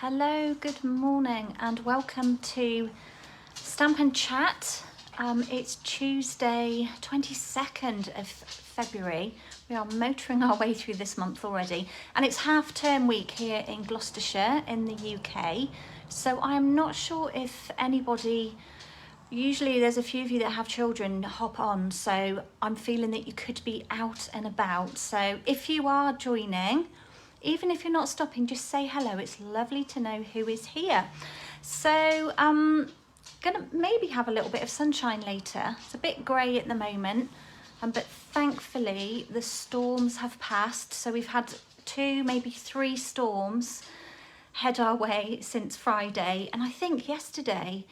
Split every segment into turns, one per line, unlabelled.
Hello, good morning and welcome to Stampin' Chat. It's Tuesday 22nd of February. We are motoring our way through this month already and it's half-term week here in Gloucestershire in the UK. So I'm not sure if anybody, usually there's a few of you that have children hop on, so I'm feeling that you could be out and about. So if you are joining, even if you're not stopping, just say hello. It's lovely to know who is here. So gonna maybe have a little bit of sunshine later. It's a bit grey at the moment, but thankfully the storms have passed. So we've had 2, maybe 3 storms head our way since Friday, and I think yesterday,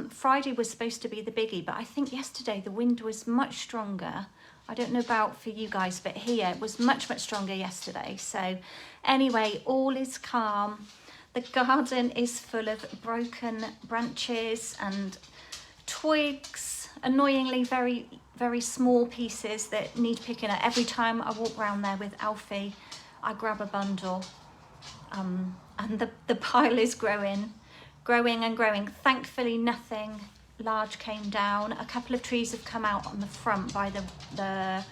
Friday was supposed to be the biggie, but I think yesterday the wind was much stronger. I don't know about for you guys, but here it was much stronger yesterday. So anyway, all is calm. The garden is full of broken branches and twigs, annoyingly very small pieces that need picking up. Every time I walk around there with Alfie, I grab a bundle. And the pile is growing and growing. Thankfully nothing large came down. A couple of trees have come out on the front by the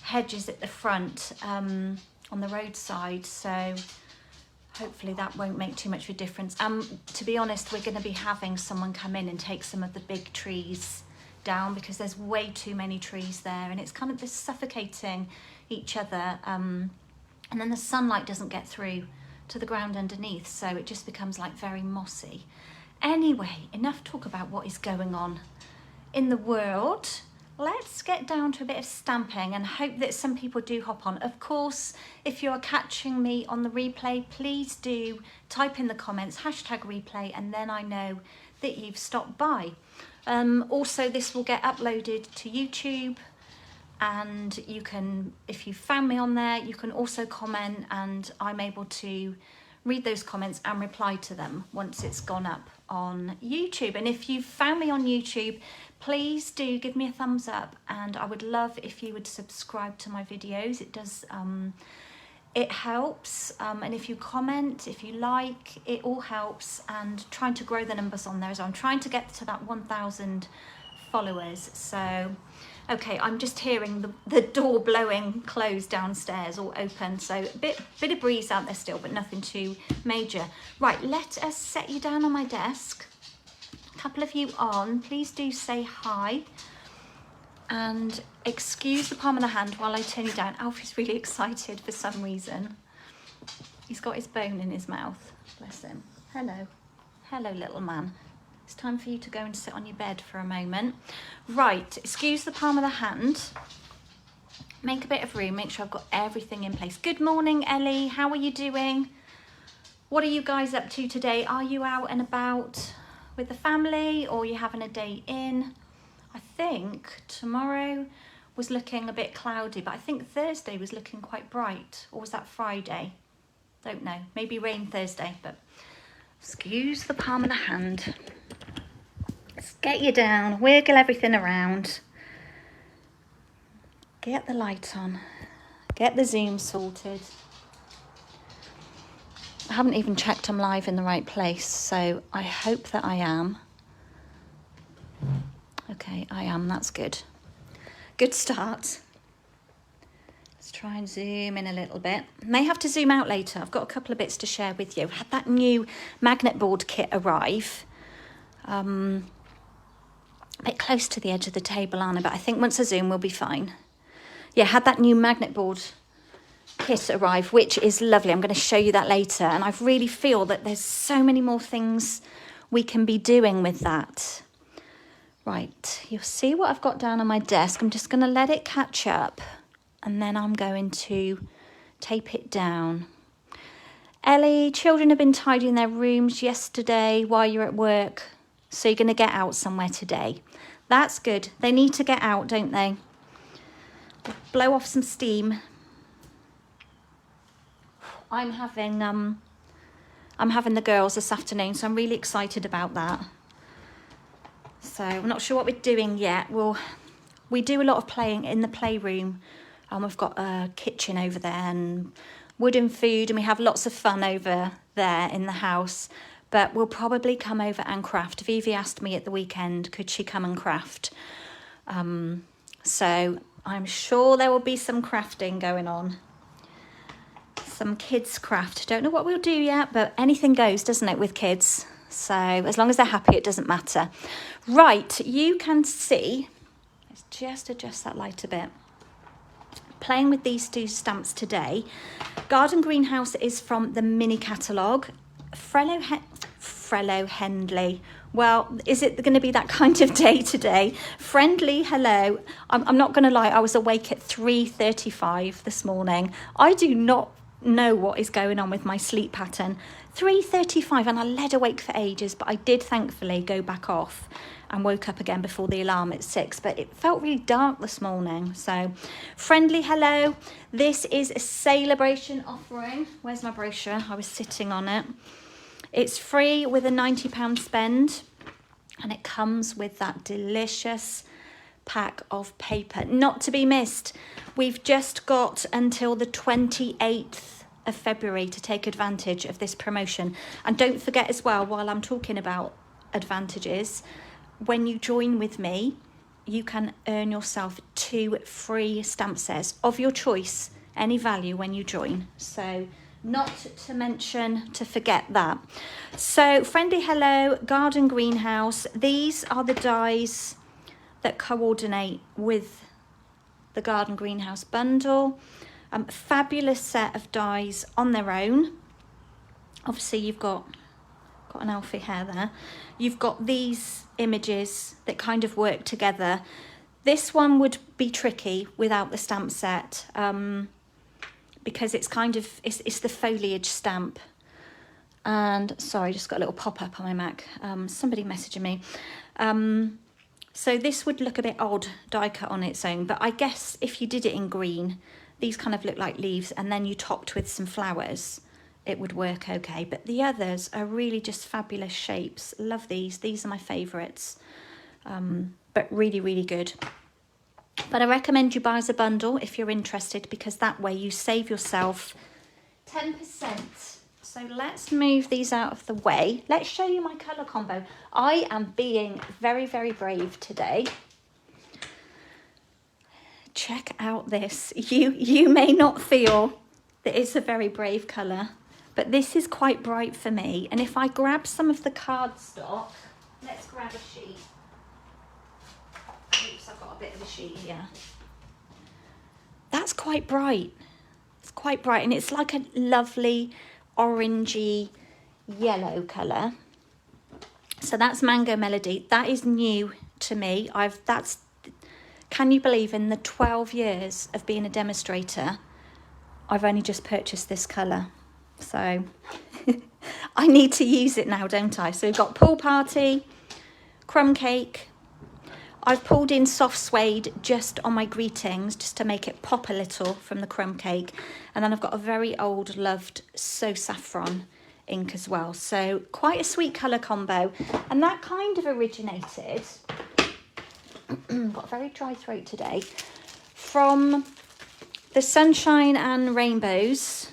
hedges at the front on the roadside, so hopefully that won't make too much of a difference. To be honest, we're going to be having someone come in and take some of the big trees down because there's way too many trees there and it's kind of just suffocating each other, and then the sunlight doesn't get through to the ground underneath, so it just becomes like very mossy. Anyway, enough talk about what is going on in the world. Let's get down to a bit of stamping and hope that some people do hop on. Of course, if you're catching me on the replay, please do type in the comments #replay, and then I know that you've stopped by. Also, this will get uploaded to YouTube, and you can, if you found me on there, you can also comment and I'm able to read those comments and reply to them once it's gone up on YouTube. And if you found me on YouTube, please do give me a thumbs up, and I would love if you would subscribe to my videos. It does, it helps, and if you comment, if you like, it all helps, and trying to grow the numbers on there as well. I'm trying to get to that 1,000 followers. So okay, I'm just hearing the door blowing closed downstairs, all open, so a bit of breeze out there still, but nothing too major. Right, let us set you down on my desk. A couple of you on, please do say hi and excuse the palm of the hand while I turn you down. Alfie's really excited for some reason. He's got his bone in his mouth, bless him. Hello little man. It's time for you to go and sit on your bed for a moment. Right, excuse the palm of the hand. Make a bit of room, make sure I've got everything in place. Good morning, Ellie. How are you doing? What are you guys up to today? Are you out and about with the family, or are you having a day in? I think tomorrow was looking a bit cloudy, but I think Thursday was looking quite bright. Or was that Friday? Don't know. Maybe rain Thursday, but excuse the palm of the hand. Let's get you down, wiggle everything around. Get the light on. Get the Zoom sorted. I haven't even checked I'm live in the right place, so I hope that I am. Okay, I am, that's good. Good start. Let's try and zoom in a little bit. May have to zoom out later. I've got a couple of bits to share with you. Had that new magnet board kit arrive. A bit close to the edge of the table, Anna, but I think once I zoom we'll be fine. Yeah, had that new magnet board kit arrive, which is lovely. I'm going to show you that later, and I really feel that there's so many more things we can be doing with that. Right, you'll see what I've got down on my desk. I'm just going to let it catch up, and then I'm going to tape it down. Ellie, children have been tidying their rooms yesterday while you're at work, so you're going to get out somewhere today. That's good. They need to get out, don't they? Blow off some steam. I'm having the girls this afternoon, so I'm really excited about that. So I'm not sure what we're doing yet. We do a lot of playing in the playroom. We've got a kitchen over there, and wooden food and we have lots of fun over there in the house. But we'll probably come over and craft. Vivi asked me at the weekend, could she come and craft? So I'm sure there will be some crafting going on. Some kids craft. Don't know what we'll do yet, but anything goes, doesn't it, with kids? So as long as they're happy, it doesn't matter. Right, you can see, let's just adjust that light a bit. Playing with these two stamps today. Garden Greenhouse is from the mini catalogue. Frello Hendley. Well, is it going to be that kind of day today? Friendly hello. I'm not going to lie, I was awake at 3:35 this morning. I do not know what is going on with my sleep pattern. 3:35 and I led awake for ages, but I did thankfully go back off and woke up again before the alarm at 6, but it felt really dark this morning. So friendly hello. This is a celebration offering. Where's my brochure? I was sitting on it. It's free with a £90 spend, and it comes with that delicious pack of paper. Not to be missed. We've just got until the 28th of February to take advantage of this promotion. And don't forget as well, while I'm talking about advantages, when you join with me, you can earn yourself 2 free stamp sets of your choice, any value when you join. So not to forget that. So friendly hello, Garden Greenhouse. These are the dies that coordinate with the Garden Greenhouse bundle. Fabulous set of dies on their own. Obviously you've got an Alfie hair there. You've got these images that kind of work together. This one would be tricky without the stamp set, because it's kind of, it's the foliage stamp. And sorry, just got a little pop-up on my Mac. Somebody messaging me. So this would look a bit odd die cut on its own, but I guess if you did it in green, these kind of look like leaves, and then you topped with some flowers, it would work okay. But the others are really just fabulous shapes. Love these. These are my favourites, but really, really good. But I recommend you buy as a bundle if you're interested, because that way you save yourself 10%. So let's move these out of the way. Let's show you my colour combo. I am being very, very brave today. Check out this. You may not feel that it's a very brave colour, but this is quite bright for me. And if I grab some of the cardstock, let's grab a sheet. Oops, I've got a bit of a sheet here. That's quite bright. It's quite bright, and it's like a lovely orangey yellow colour. So that's Mango Melody. That is new to me. Can you believe, in the 12 years of being a demonstrator, I've only just purchased this colour. So I need to use it now, don't I? So we've got Pool Party, Crumb Cake. I've pulled in soft suede just on my greetings, just to make it pop a little from the crumb cake. And then I've got a very old loved So Saffron ink as well. So quite a sweet colour combo. And that kind of originated, got a very dry throat today, from the Sunshine and Rainbows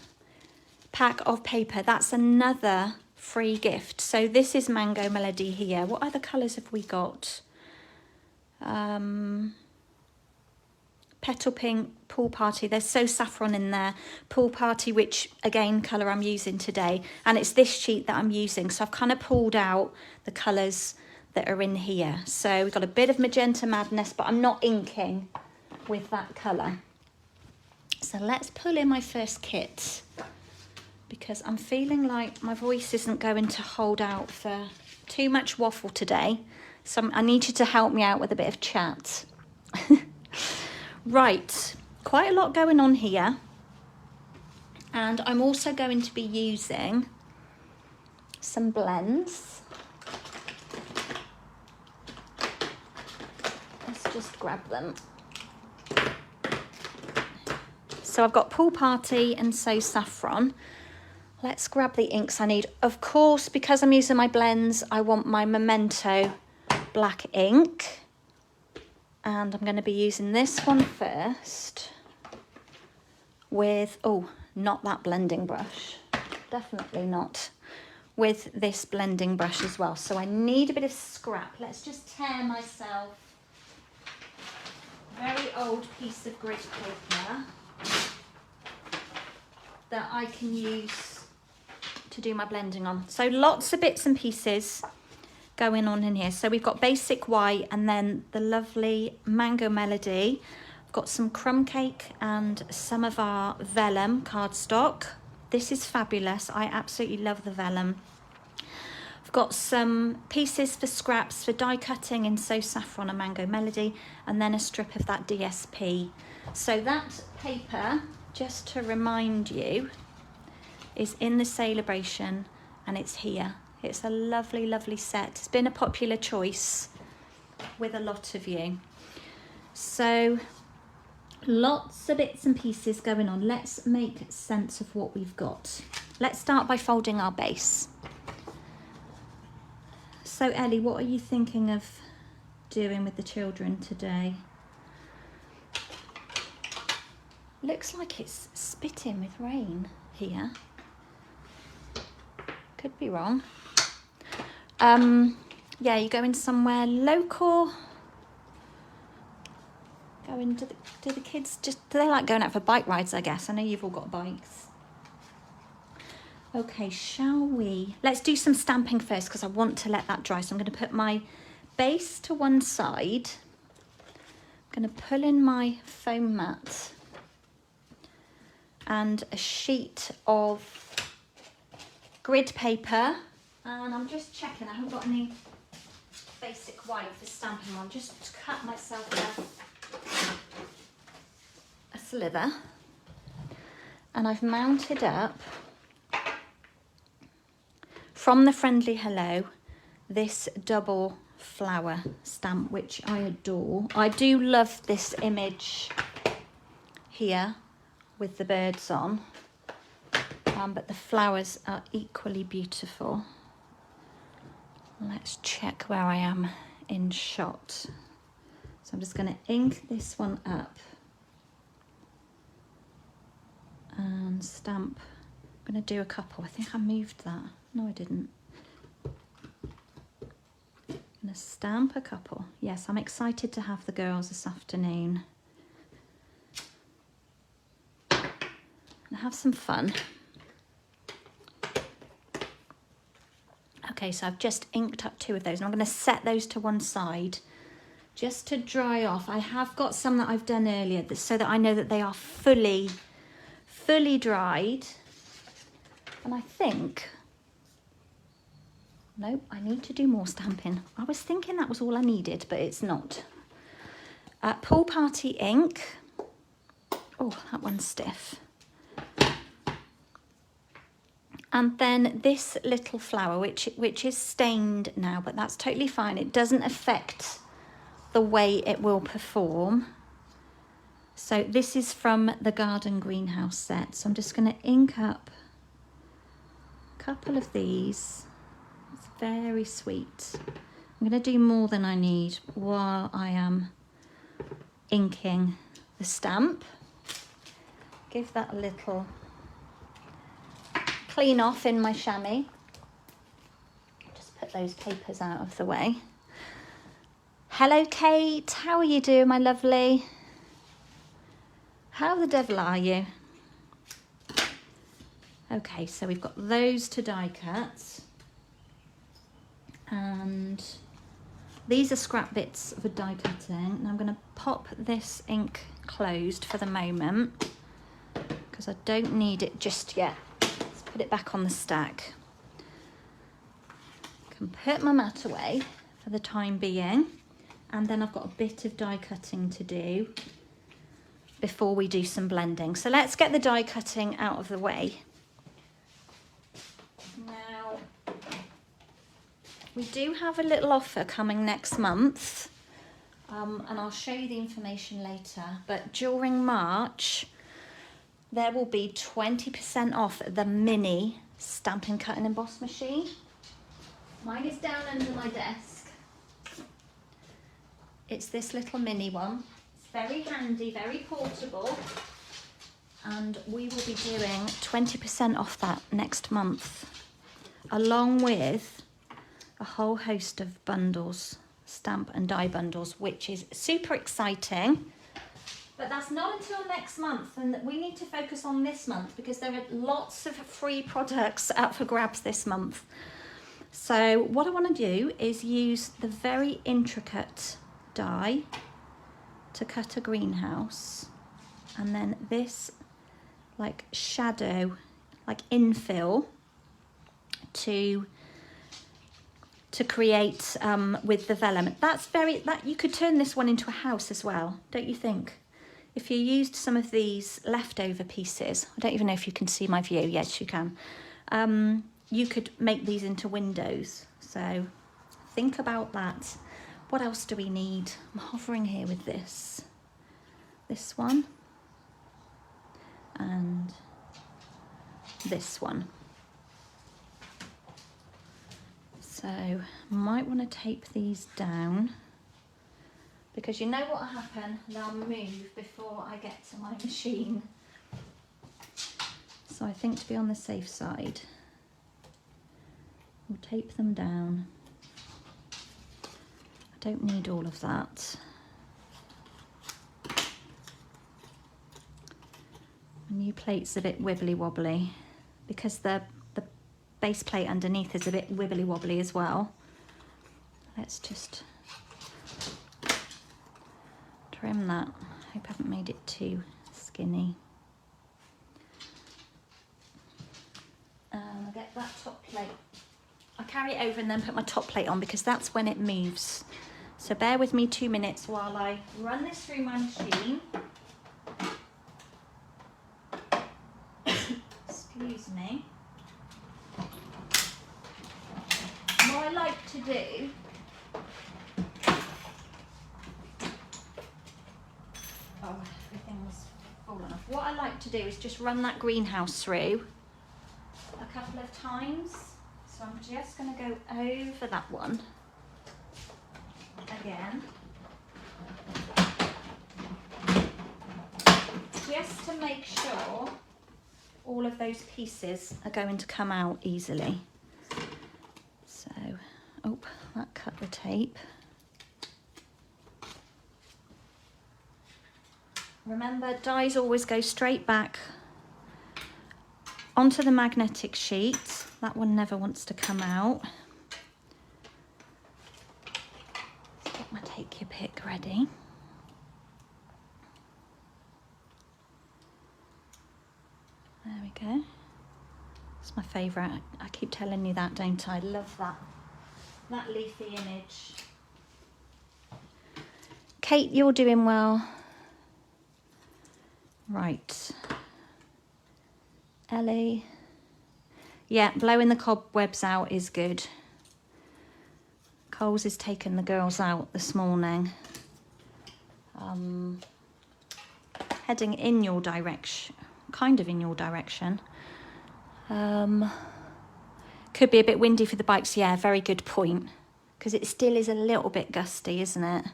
pack of paper. That's another free gift. So this is Mango Melody here. What other colours have we got? Petal Pink, Pool Party. There's So Saffron in there. Pool Party, which again colour I'm using today, and it's this sheet that I'm using. So I've kind of pulled out the colours that are in here. So we've got a bit of Magenta Madness, but I'm not inking with that colour. So let's pull in my first kit, because I'm feeling like my voice isn't going to hold out for too much waffle today. So I need you to help me out with a bit of chat. Right, quite a lot going on here. And I'm also going to be using some blends. Let's just grab them. So I've got Pool Party and So Saffron. Let's grab the inks I need. Of course, because I'm using my blends, I want my Memento black ink, and I'm going to be using this one first with, oh, not that blending brush. Definitely not with this blending brush as well. So I need a bit of scrap. Let's just tear myself a very old piece of grid paper that I can use to do my blending on. So lots of bits and pieces going on in here. So we've got basic white and then the lovely Mango Melody. I've got some crumb cake and some of our vellum cardstock. This is fabulous. I absolutely love the vellum. I've got some pieces for scraps for die cutting in So Saffron and Mango Melody, and then a strip of that DSP. So that paper, just to remind you, is in the Celebration and it's here. It's a lovely, lovely set. It's been a popular choice with a lot of you. So lots of bits and pieces going on. Let's make sense of what we've got. Let's start by folding our base. So Ellie, what are you thinking of doing with the children today? Looks like it's spitting with rain here. Could be wrong. Yeah, you're going somewhere local? Going to do the kids do they like going out for bike rides, I guess? I know you've all got bikes. Okay, shall we? Let's do some stamping first because I want to let that dry. So I'm going to put my base to one side. I'm going to pull in my foam mat and a sheet of grid paper. And I'm just checking, I haven't got any basic white for stamping on. Just to cut myself a slither. And I've mounted up from the Friendly Hello this double flower stamp, which I adore. I do love this image here with the birds on, but the flowers are equally beautiful. Let's check where I am in shot. So I'm just going to ink this one up and stamp. I'm going to do a couple. I think I moved that. No, I didn't. I'm going to stamp a couple. Yes, I'm excited to have the girls this afternoon and have some fun. Okay, so I've just inked up 2 of those and I'm going to set those to one side just to dry off. I have got some that I've done earlier so that I know that they are fully dried. And I think, nope, I need to do more stamping. I was thinking that was all I needed, but it's not. Pool Party ink. Oh, that one's stiff. And then this little flower, which is stained now, but that's totally fine. It doesn't affect the way it will perform. So this is from the Garden Greenhouse set. So I'm just going to ink up a couple of these. It's very sweet. I'm going to do more than I need while I am inking the stamp. Give that a little clean off in my chamois. Just put those papers out of the way. Hello Kate, how are you doing, my lovely? How the devil are you? Okay, so we've got those to die cut. And these are scrap bits for die cutting. Now I'm going to pop this ink closed for the moment because I don't need it just yet. Let's put it back on the stack. I can put my mat away for the time being. And then I've got a bit of die cutting to do before we do some blending. So let's get the die cutting out of the way. Now, we do have a little offer coming next month, and I'll show you the information later, but during March, there will be 20% off the mini Stampin' Cut and Emboss machine. Mine is down under my desk. It's this little mini one. It's very handy, very portable. and we will be doing 20% off that next month, along with a whole host of bundles, stamp and die bundles, which is super exciting. But that's not until next month, and we need to focus on this month because there are lots of free products up for grabs this month. So what I want to do is use the very intricate die to cut a greenhouse, and then this like shadow, like infill to create with the vellum. That you could turn this one into a house as well, don't you think? If you used some of these leftover pieces, I don't even know if you can see my view. Yes, you can. You could make these into windows. So think about that. What else do we need? I'm hovering here with this one, and this one. So might want to tape these down, because you know what will happen, they'll move before I get to my machine. So I think to be on the safe side, we'll tape them down. I don't need all of that. My new plate's a bit wibbly wobbly because the base plate underneath is a bit wibbly wobbly as well. Let's just trim that. I hope I haven't made it too skinny. I'll get that top plate. I'll carry it over and then put my top plate on because that's when it moves. So bear with me 2 minutes while I run this through my machine. Excuse me. What I like to do everything's fallen off. What I like to do is just run that greenhouse through a couple of times. So I'm just going to go over that one again, just to make sure all of those pieces are going to come out easily. So, oh, that cut the tape. Remember, dies always go straight back onto the magnetic sheet. That one never wants to come out. Let's get my take your pick ready. There we go. It's my favourite. I keep telling you that, don't I? Love that leafy image. Kate, you're doing well. Right. Ellie. Yeah, blowing the cobwebs out is good. Coles has taken the girls out this morning. Heading in your direction, kind of in your direction. Could be a bit windy for the bikes. Yeah, very good point. Because it still is a little bit gusty, isn't it?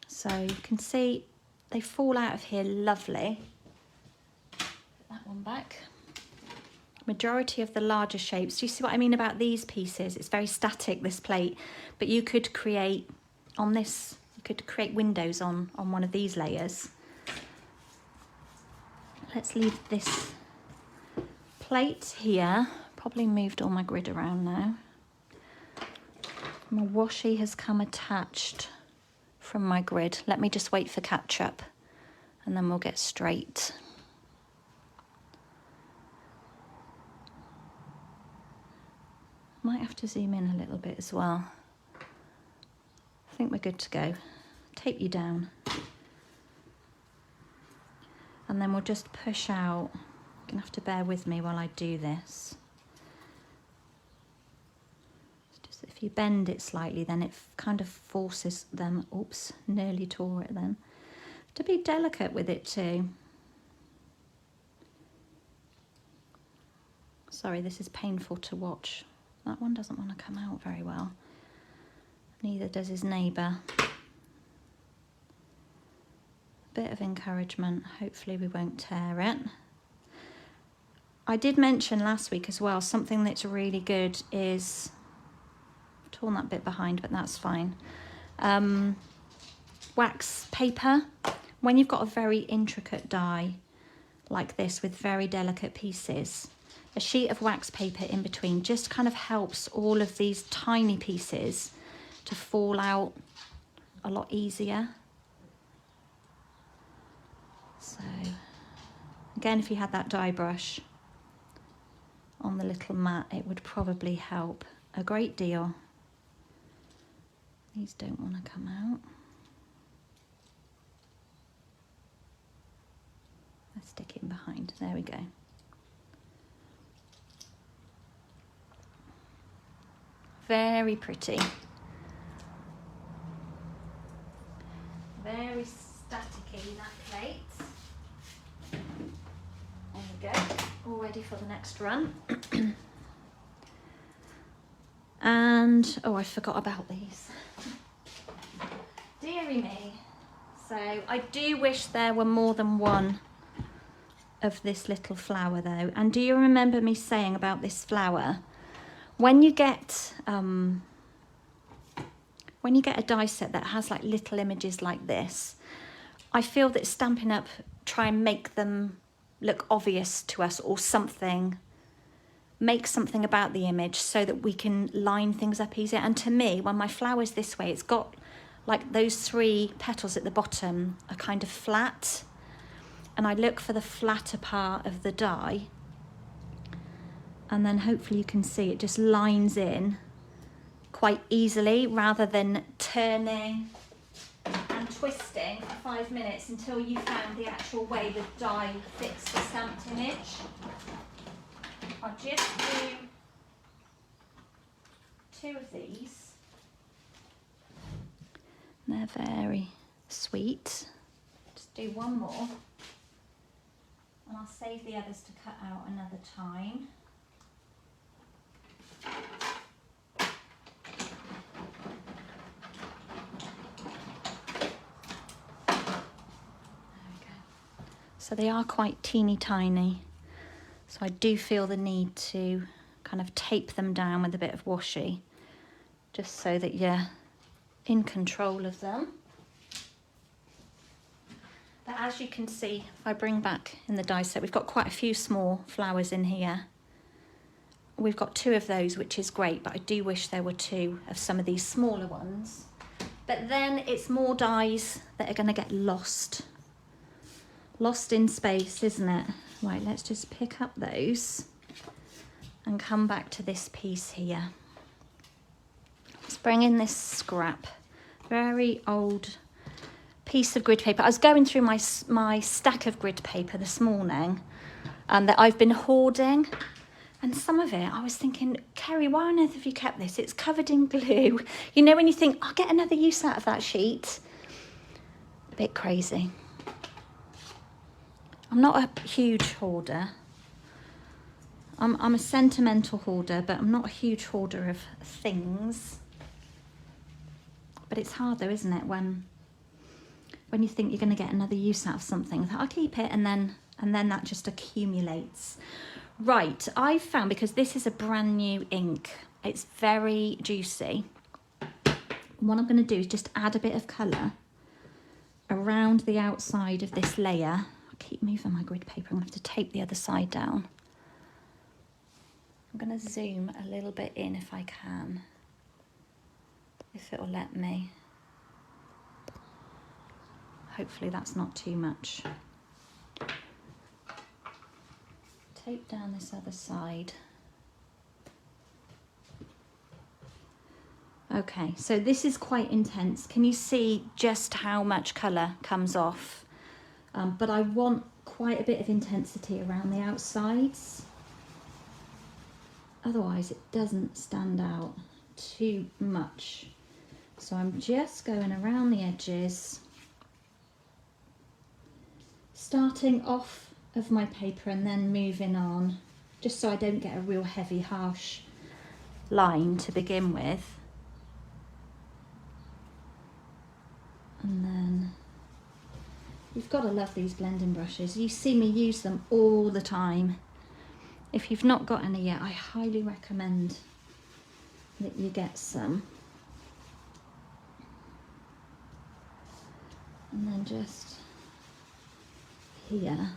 So you can see they fall out of here lovely. Put that one back. Majority of the larger shapes. Do you see what I mean about these pieces? It's very static, this plate, but you could create on this, you could create windows on one of these layers. Let's leave this plate here. Probably moved all my grid around now. My washi has come attached from my grid. Let me just wait for catch up and then we'll get straight. Might have to zoom in a little bit as well. I think we're good to go. Tape you down. And then we'll just push out. You're gonna have to bear with me while I do this. Just if you bend it slightly, then it kind of forces them, oops, nearly tore it then, to be delicate with it too. Sorry, this is painful to watch. That one doesn't want to come out very well. Neither does his neighbour. bit of encouragement. Hopefully we won't tear it. I did mention last week as well, something that's really good is, I've torn that bit behind, but that's fine. Wax paper. When you've got a very intricate die like this with very delicate pieces, a sheet of wax paper in between just kind of helps all of these tiny pieces to fall out a lot easier. So again, if you had that die brush on the little mat, it would probably help a great deal. These don't want to come out. Let's stick it in behind. There we go. Very pretty. Very staticky, that plate. There we go. All ready for the next run. And, oh, I forgot about these. Deary me. So I do wish there were more than one of this little flower though. And do you remember me saying about this flower? When you get a die set that has like little images like this, I feel that Stampin' Up try and make them look obvious to us or something, make something about the image so that we can line things up easier. And to me, when my flower's this way, it's got like those 3 petals at the bottom are kind of flat, and I look for the flatter part of the die, and then hopefully you can see it just lines in quite easily rather than turning and twisting for 5 minutes until you found the actual way the die fits the stamped image. I'll just do 2 of these. They're very sweet. Just do 1 more. And I'll save the others to cut out another time. So they are quite teeny tiny. So I do feel the need to kind of tape them down with a bit of washi, just so that you're in control of them. But as you can see, if I bring back in the die set, we've got quite a few small flowers in here. We've got 2 of those, which is great, but I do wish there were 2 of some of these smaller ones. But then it's more dies that are going to get lost in space, isn't it? Right, let's just pick up those and come back to this piece here. Let's bring in this scrap, very old piece of grid paper. I was going through my stack of grid paper this morning that I've been hoarding, and some of it I was thinking, Kerry, why on earth have you kept this? It's covered in glue. You know, when you think, I'll get another use out of that sheet. A bit crazy. I'm not a huge hoarder. I'm a sentimental hoarder, but I'm not a huge hoarder of things. But it's hard though, isn't it, when you think you're going to get another use out of something. I'll keep it, and then that just accumulates. Right, I've found, because this is a brand new ink, it's very juicy. What I'm going to do is just add a bit of colour around the outside of this layer. Keep moving my grid paper. I'm going to have to tape the other side down. I'm going to zoom a little bit in if I can, if it will let me. Hopefully that's not too much. Tape down this other side. Okay, so this is quite intense. Can you see just how much colour comes off? But I want quite a bit of intensity around the outsides. Otherwise it doesn't stand out too much. So I'm just going around the edges, starting off of my paper and then moving on, just so I don't get a real heavy, harsh line to begin with. And then, You've got to love these blending brushes. You see me use them all the time. If you've not got any yet, I highly recommend that you get some. And then just here,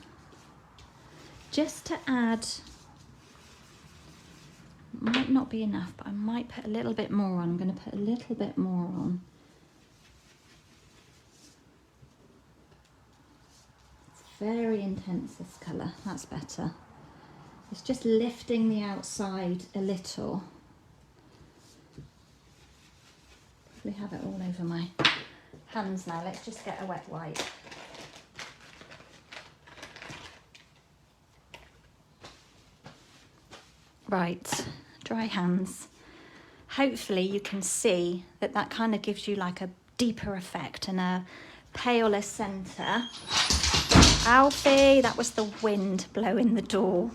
just to add, might not be enough, but I might put a little bit more on. I'm going to put a little bit more on. It's very intense, this colour. That's better. It's just lifting the outside a little. Probably have it all over my hands now. Let's just get a wet wipe. Right, dry hands. Hopefully you can see that that kind of gives you like a deeper effect and a paler centre. Alfie, that was the wind blowing the door.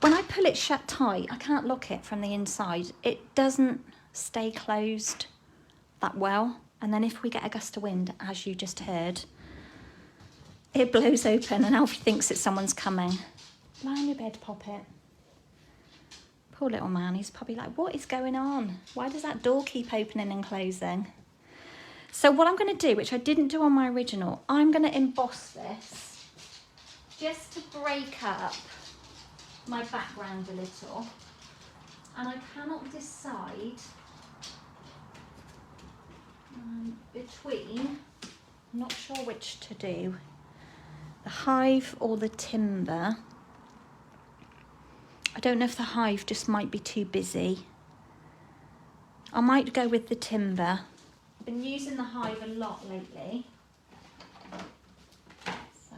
When I pull it shut tight, I can't lock it from the inside. It doesn't stay closed that well. And then if we get a gust of wind, as you just heard, it blows open and Alfie thinks it's someone's coming. Lie on your bed, Poppet. Poor little man, he's probably like, what is going on? Why does that door keep opening and closing? So what I'm going to do, which I didn't do on my original, I'm going to emboss this just to break up my background a little. And I cannot decide between, I'm not sure which to do, the hive or the timber. I don't know if the hive just might be too busy. I might go with the timber. I've been using the hive a lot lately. So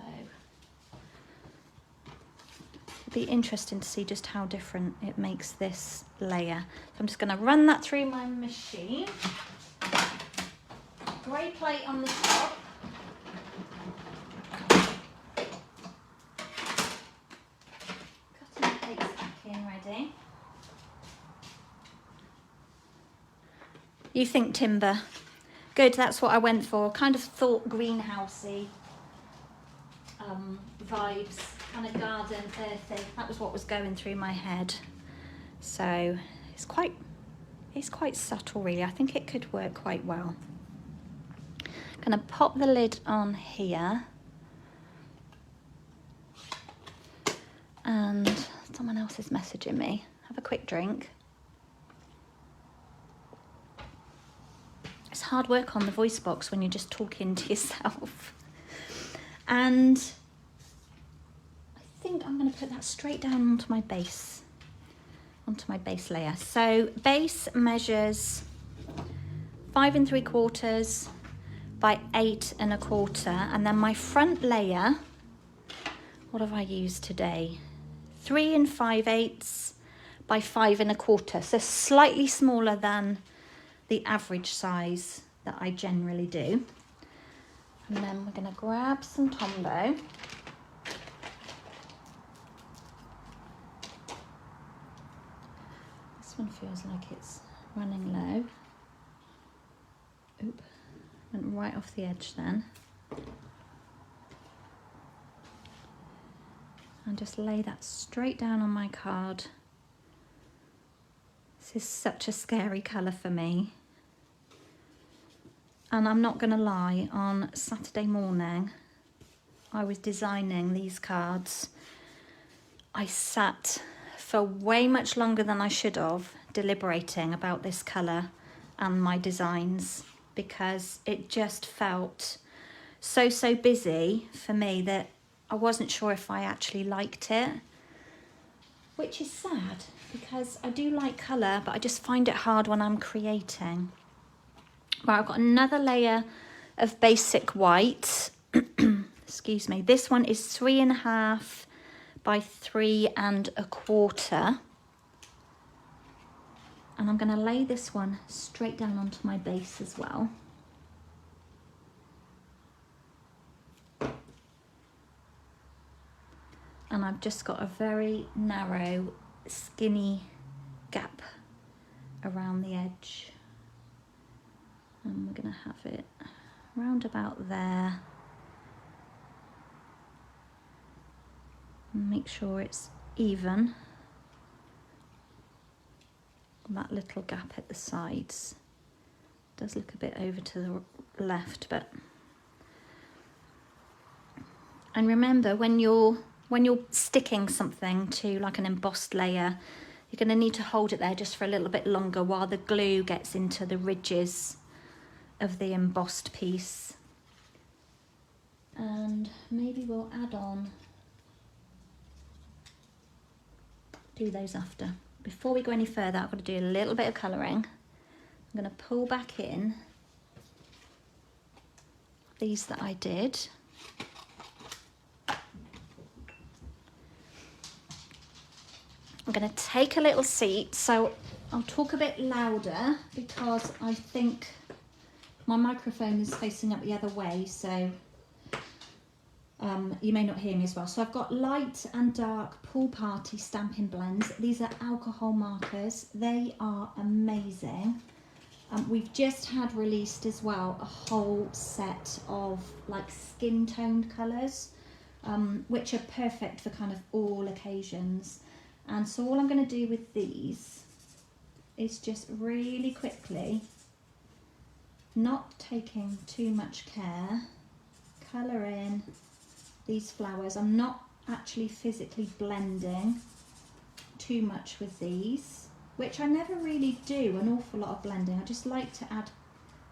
it'll be interesting to see just how different it makes this layer. So I'm just going to run that through my machine. Grey plate on the top. Cutting the plates back in ready. You think timber? Good, that's what I went for. Kind of thought greenhousey vibes, kind of garden, earthy. That was what was going through my head. So it's quite subtle really. I think it could work quite well. Gonna pop the lid on here. And someone else is messaging me. Have a quick drink. It's hard work on the voice box when you're just talking to yourself. And I think I'm going to put that straight down onto my base layer. So base measures 5 3/4 by 8 1/4, and then my front layer, what have I used today? 3 5/8 by 5 1/4, so slightly smaller than the average size that I generally do. And then we're going to grab some Tombow. This one feels like it's running low. Oop, went right off the edge then. And just lay that straight down on my card. This is such a scary colour for me. And I'm not going to lie, on Saturday morning, I was designing these cards. I sat for way much longer than I should have, deliberating about this colour and my designs, because it just felt so busy for me that I wasn't sure if I actually liked it, which is sad because I do like colour, but I just find it hard when I'm creating. Right, I've got another layer of basic white. Excuse me. This one is 3 1/2 by 3 1/4. And I'm going to lay this one straight down onto my base as well. And I've just got a very narrow, skinny gap around the edge. And we're going to have it round about there. Make sure it's even. That little gap at the sides does look a bit over to the left, but and remember when you're sticking something to like an embossed layer, you're going to need to hold it there just for a little bit longer while the glue gets into the ridges of the embossed piece. And maybe we'll add on, do those after. Before we go any further, I've got to do a little bit of colouring. I'm going to pull back in these that I did. I'm going to take a little seat, so I'll talk a bit louder because I think my microphone is facing up the other way, so you may not hear me as well. So I've got light and dark Pool Party Stampin' Blends. These are alcohol markers. They are amazing. We've just had released as well a whole set of like skin toned colours, which are perfect for kind of all occasions. And so all I'm going to do with these is just really quickly, not taking too much care, colour in these flowers. I'm not actually physically blending too much with these, which I never really do an awful lot of blending. I just like to add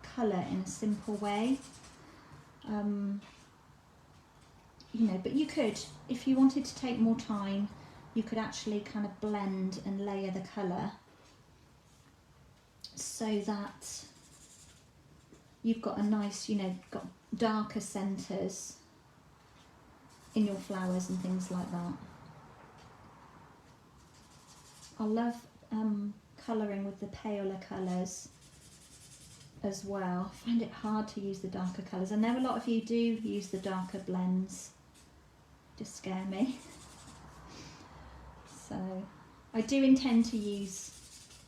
colour in a simple way. You know, but you could, if you wanted to take more time, you could actually kind of blend and layer the colour so that you've got a nice, you know, got darker centres in your flowers and things like that. I love colouring with the paler colours as well. I find it hard to use the darker colours. I know a lot of you do use the darker blends, just scare me. So I do intend to use,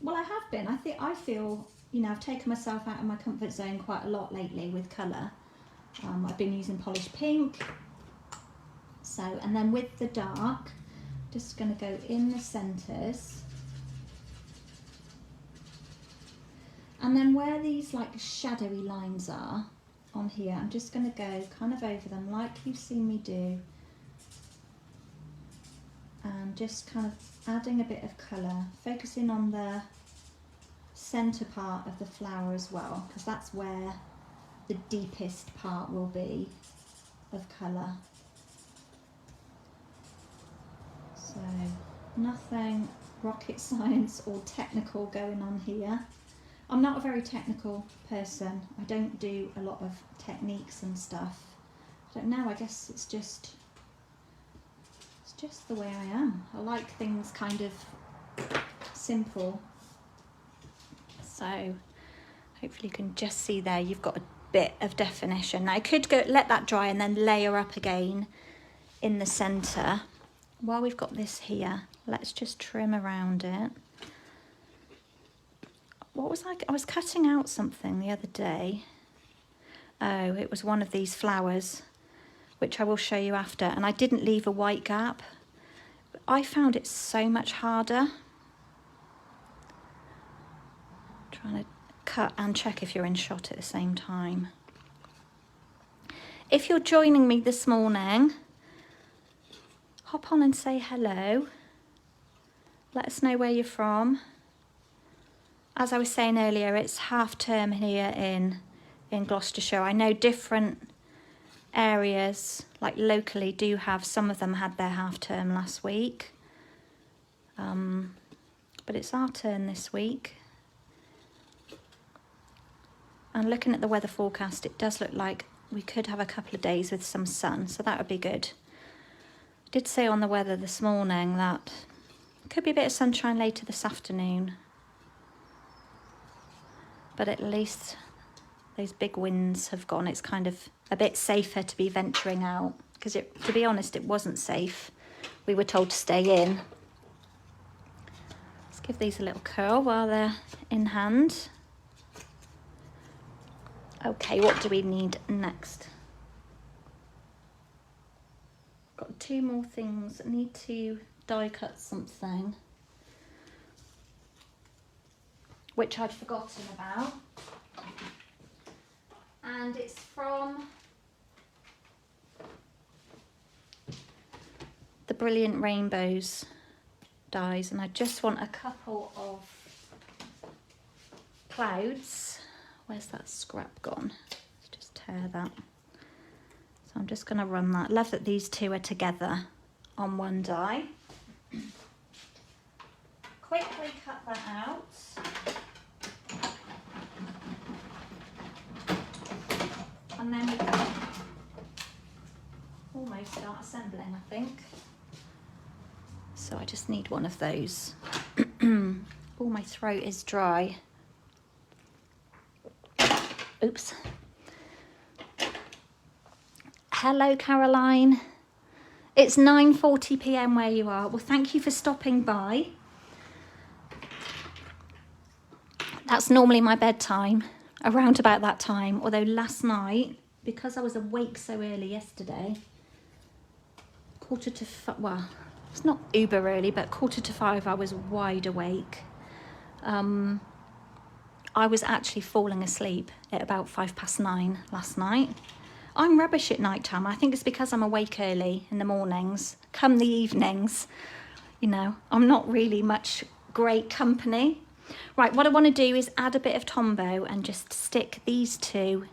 well, I have been, I feel, you know, I've taken myself out of my comfort zone quite a lot lately with colour. I've been using polished pink. So, and then with the dark, just going to go in the centres. And then where these like shadowy lines are on here, I'm just going to go kind of over them like you've seen me do. And just kind of adding a bit of colour, focusing on the centre part of the flower as well, because that's where the deepest part will be of colour. So nothing rocket science or technical going on here. I'm not a very technical person. I don't do a lot of techniques and stuff. I don't know, I guess it's just the way I am. I like things kind of simple. So hopefully you can just see there, you've got a bit of definition. Now I could go let that dry and then layer up again in the centre. While we've got this here, let's just trim around it. What was I was cutting out something the other day. Oh, it was one of these flowers, which I will show you after, and I didn't leave a white gap. I found it so much harder. Trying to cut and check if you're in shot at the same time. If you're joining me this morning, hop on and say hello. Let us know where you're from. As I was saying earlier, it's half term here in Gloucestershire. I know different areas, like locally, do have, some of them had their half term last week. But it's our turn this week. And looking at the weather forecast, it does look like we could have a couple of days with some sun, so that would be good. I did say on the weather this morning that could be a bit of sunshine later this afternoon. But at least those big winds have gone. It's kind of a bit safer to be venturing out, because to be honest, it wasn't safe. We were told to stay in. Let's give these a little curl while they're in hand. Okay, what do we need next? Got 2 more things. I need to die cut something, which I'd forgotten about. And it's from the Brilliant Rainbows dies, and I just want a couple of clouds. Where's that scrap gone? Let's just tear that. So I'm just going to run that. Love that these 2 are together on one die. Quickly cut that out. And then we can almost start assembling, I think. So I just need one of those. Oh, my throat is dry. Oops. Hello, Caroline. It's 9:40 p.m. where you are. Well, thank you for stopping by. That's normally my bedtime, around about that time. Although last night, because I was awake so early yesterday, 4:45, well, it's not uber early, but 4:45 I was wide awake. I was actually falling asleep at about 9:05 last night. I'm rubbish at night time. I think it's because I'm awake early in the mornings. Come the evenings, you know, I'm not really much great company. Right, what I want to do is add a bit of Tombow and just stick these 2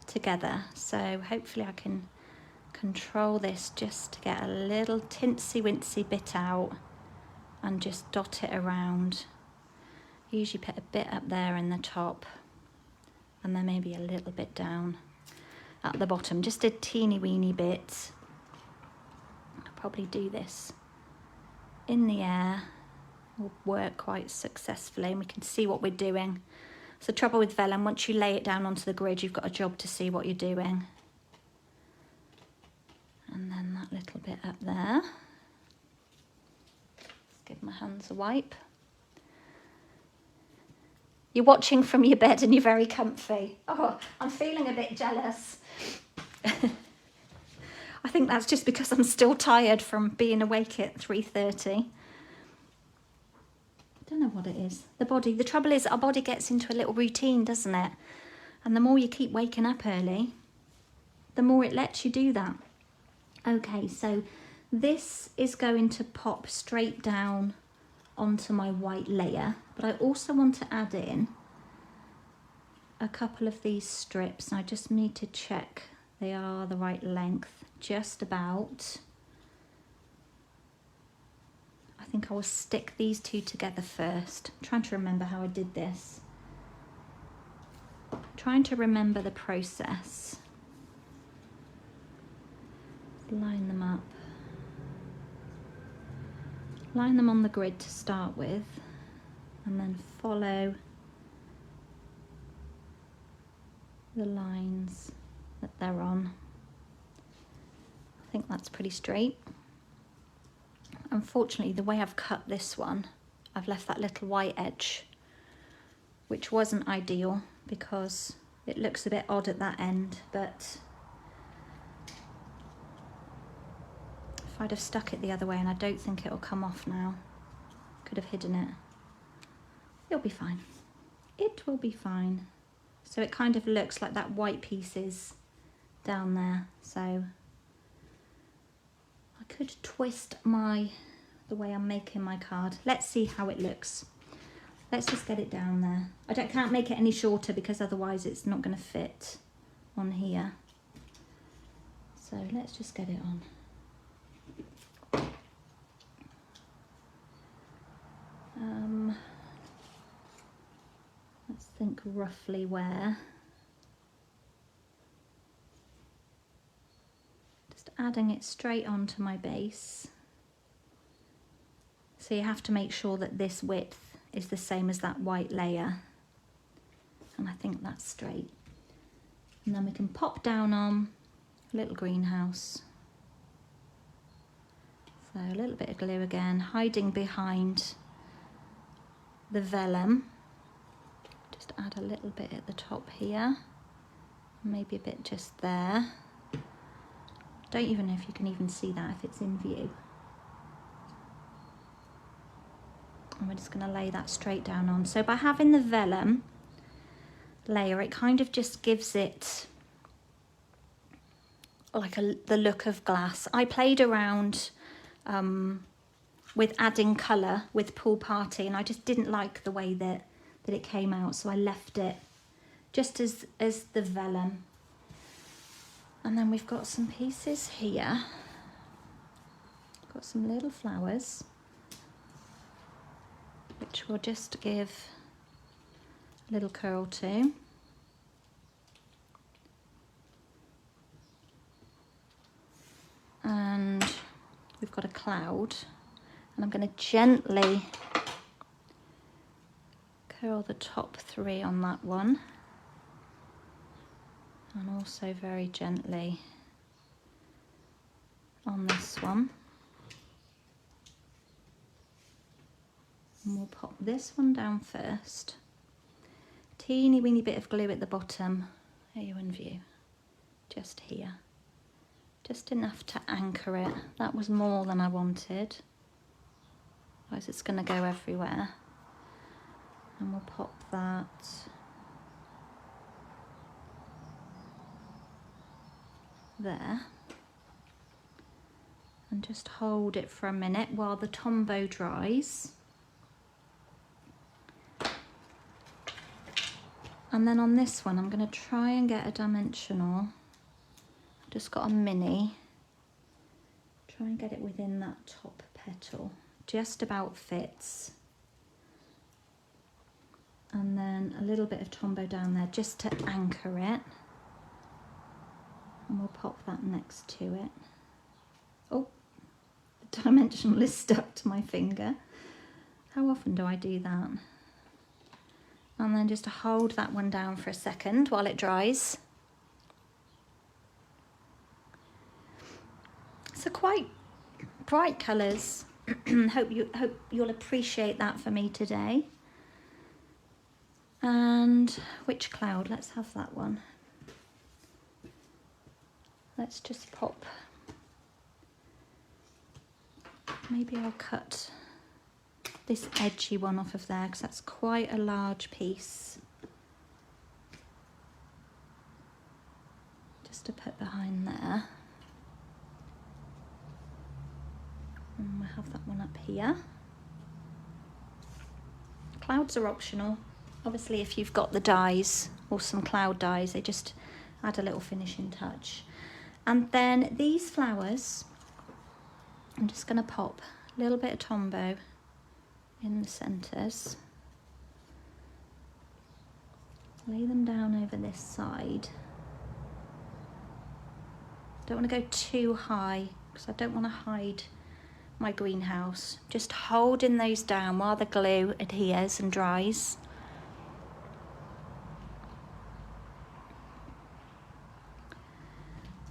together. So hopefully I can control this just to get a little tinsy-wincy bit out and just dot it around. Usually put a bit up there in the top and then maybe a little bit down at the bottom, just a teeny weeny bit. I'll probably do this in the air. Will work quite successfully and we can see what we're doing. It's the trouble with vellum, once you lay it down onto the grid, you've got a job to see what you're doing. And then that little bit up there. Let's give my hands a wipe. You're watching from your bed and you're very comfy. Oh, I'm feeling a bit jealous. I think that's just because I'm still tired from being awake at 3:30. I don't know what it is. The trouble is our body gets into a little routine, doesn't it? And the more you keep waking up early, the more it lets you do that. Okay, so this is going to pop straight down onto my white layer, but I also want to add in a couple of these strips. I just need to check they are the right length, just about. I think I will stick these 2 together first. I'm trying to remember how I did this. I'm trying to remember the process. Line them up. Line them on the grid to start with, and then follow the lines that they're on. I think that's pretty straight. Unfortunately, the way I've cut this one, I've left that little white edge, which wasn't ideal because it looks a bit odd at that end, but if I'd have stuck it the other way, and I don't think it'll come off now, could have hidden it. It'll be fine. It will be fine. So it kind of looks like that white piece is down there. So I could twist the way I'm making my card. Let's see how it looks. Let's just get it down there. Can't make it any shorter because otherwise it's not going to fit on here. So let's just get it on. Let's think roughly where. Just adding it straight onto my base. So you have to make sure that this width is the same as that white layer. And I think that's straight. And then we can pop down on a little greenhouse. So a little bit of glue again, hiding behind the vellum. Just add a little bit at the top here. maybe a bit just there. Don't even know if you can even see that if it's in view. And we're just going to lay that straight down on. So by having the vellum layer, it kind of just gives it like the look of glass. I played around with adding colour with Pool Party, and I just didn't like the way that it came out, so I left it just as the vellum. And then we've got some pieces here. Got some little flowers, which we'll just give a little curl to. And we've got a cloud, and I'm going to gently curl the top 3 on that one, and also very gently on this one. And we'll pop this one down first. Teeny weeny bit of glue at the bottom. Are you in view? Just here. Just enough to anchor it. That was more than I wanted. Otherwise it's going to go everywhere. And we'll pop that there. And just hold it for a minute while the Tombow dries. And then on this one, I'm going to try and get a dimensional. I've just got a mini. Try and get it within that top petal. Just about fits. And then a little bit of Tombow down there just to anchor it. And we'll pop that next to it. Oh, the dimensional is stuck to my finger. How often do I do that? And then just to hold that one down for a second while it dries. So quite bright colours. hope you'll appreciate that for me today. And which cloud? Let's have that one. Let's just pop. Maybe I'll cut this edgy one off of there because that's quite a large piece. Just to put behind there. And we'll have that one up here. Clouds are optional. Obviously, if you've got the dies or some cloud dies, they just add a little finishing touch. And then these flowers, I'm just going to pop a little bit of Tombow in the centres. Lay them down over this side. Don't want to go too high because I don't want to hide my greenhouse. Just holding those down while the glue adheres and dries.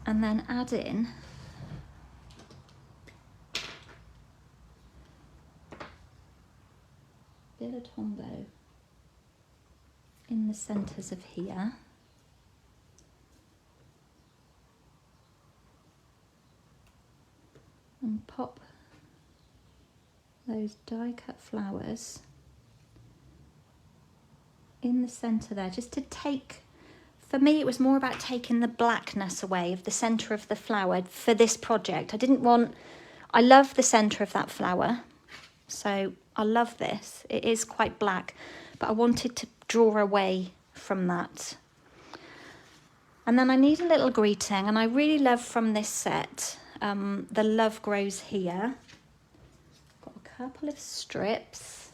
And then add in a bit of Tombow in the centres of here. And pop those die cut flowers in the centre there, just to take, for me it was more about taking the blackness away of the centre of the flower for this project. I love the centre of that flower, so I love this. It is quite black, but I wanted to draw away from that. And then I need a little greeting, and I really love from this set, the Love Grows Here. Got a couple of strips.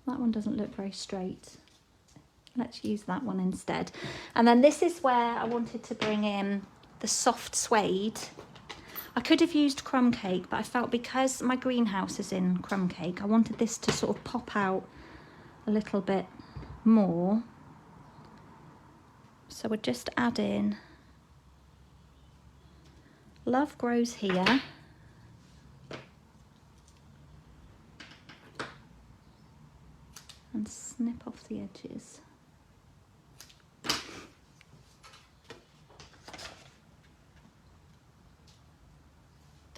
That one doesn't look very straight. Let's use that one instead. And then this is where I wanted to bring in the soft suede. I could have used crumb cake, but I felt because my greenhouse is in crumb cake, I wanted this to sort of pop out a little bit more. So we'll just add in Love Grows Here. And and snip off the edges.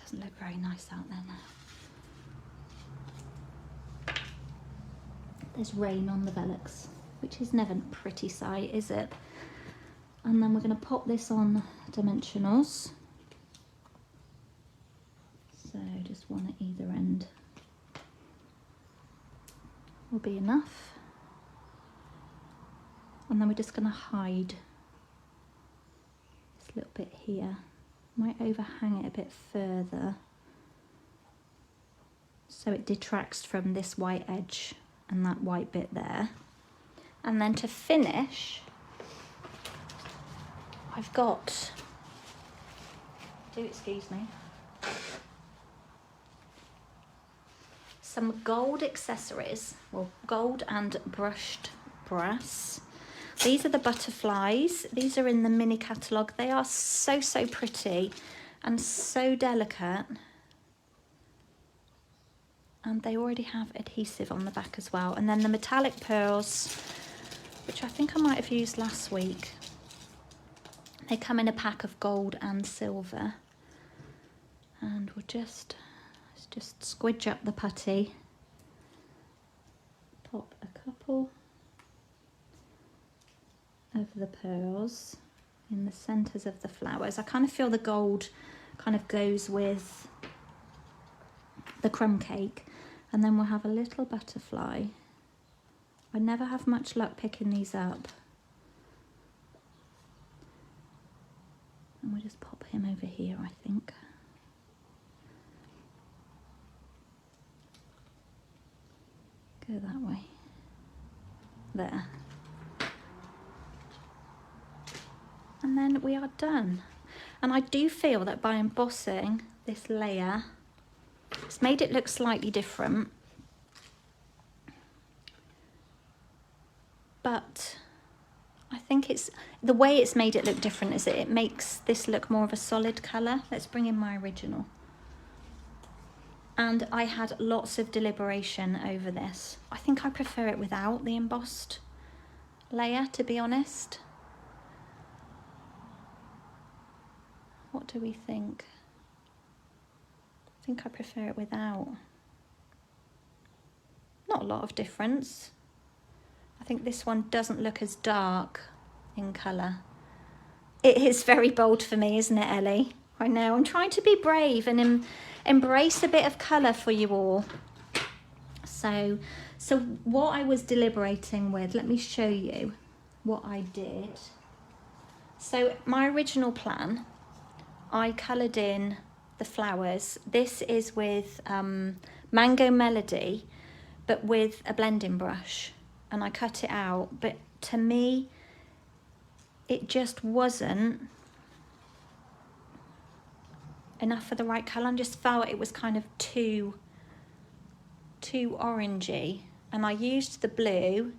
Doesn't look very nice out there now. There's rain on the Velux, which is never a pretty sight, is it? And then we're going to pop this on dimensionals. So just one at either end will be enough. And then we're just going to hide this little bit here. Might overhang it a bit further so it detracts from this white edge and that white bit there. And then to finish, I've got, do excuse me, some gold accessories, well, gold and brushed brass. These are the butterflies. These are in the mini catalogue. They are so, so pretty and so delicate. And they already have adhesive on the back as well. And then the metallic pearls, which I think I might have used last week. They come in a pack of gold and silver. And we'll just squidge up the putty. Pop a couple of the pearls in the centres of the flowers. I kind of feel the gold kind of goes with the crumb cake. And then we'll have a little butterfly. I never have much luck picking these up. And we'll just pop him over here, I think. Go that way. There. And then we are done. And I do feel that by embossing this layer, it's made it look slightly different. But I think it's the way it's made it look different is that it makes this look more of a solid colour. Let's bring in my original. And I had lots of deliberation over this. I think I prefer it without the embossed layer, to be honest. What do we think? I think I prefer it without. Not a lot of difference. I think this one doesn't look as dark in colour. It is very bold for me, isn't it, Ellie? I know, I'm trying to be brave and embrace a bit of colour for you all. So what I was deliberating with, let me show you what I did. So my original plan, I coloured in the flowers. This is with Mango Melody, but with a blending brush. And I cut it out, but to me, it just wasn't enough for the right colour. I just felt it was kind of too orangey. And I used the blue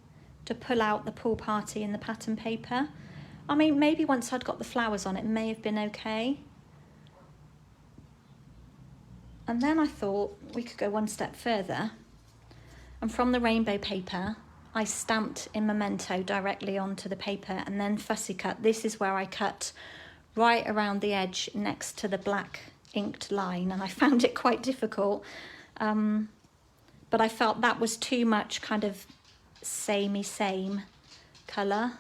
to pull out the pool party and the pattern paper. I mean, maybe once I'd got the flowers on, it may have been okay. And then I thought we could go one step further. And from the rainbow paper, I stamped in Memento directly onto the paper and then fussy cut. This is where I cut right around the edge next to the black inked line, and I found it quite difficult. But I felt that was too much kind of same colour.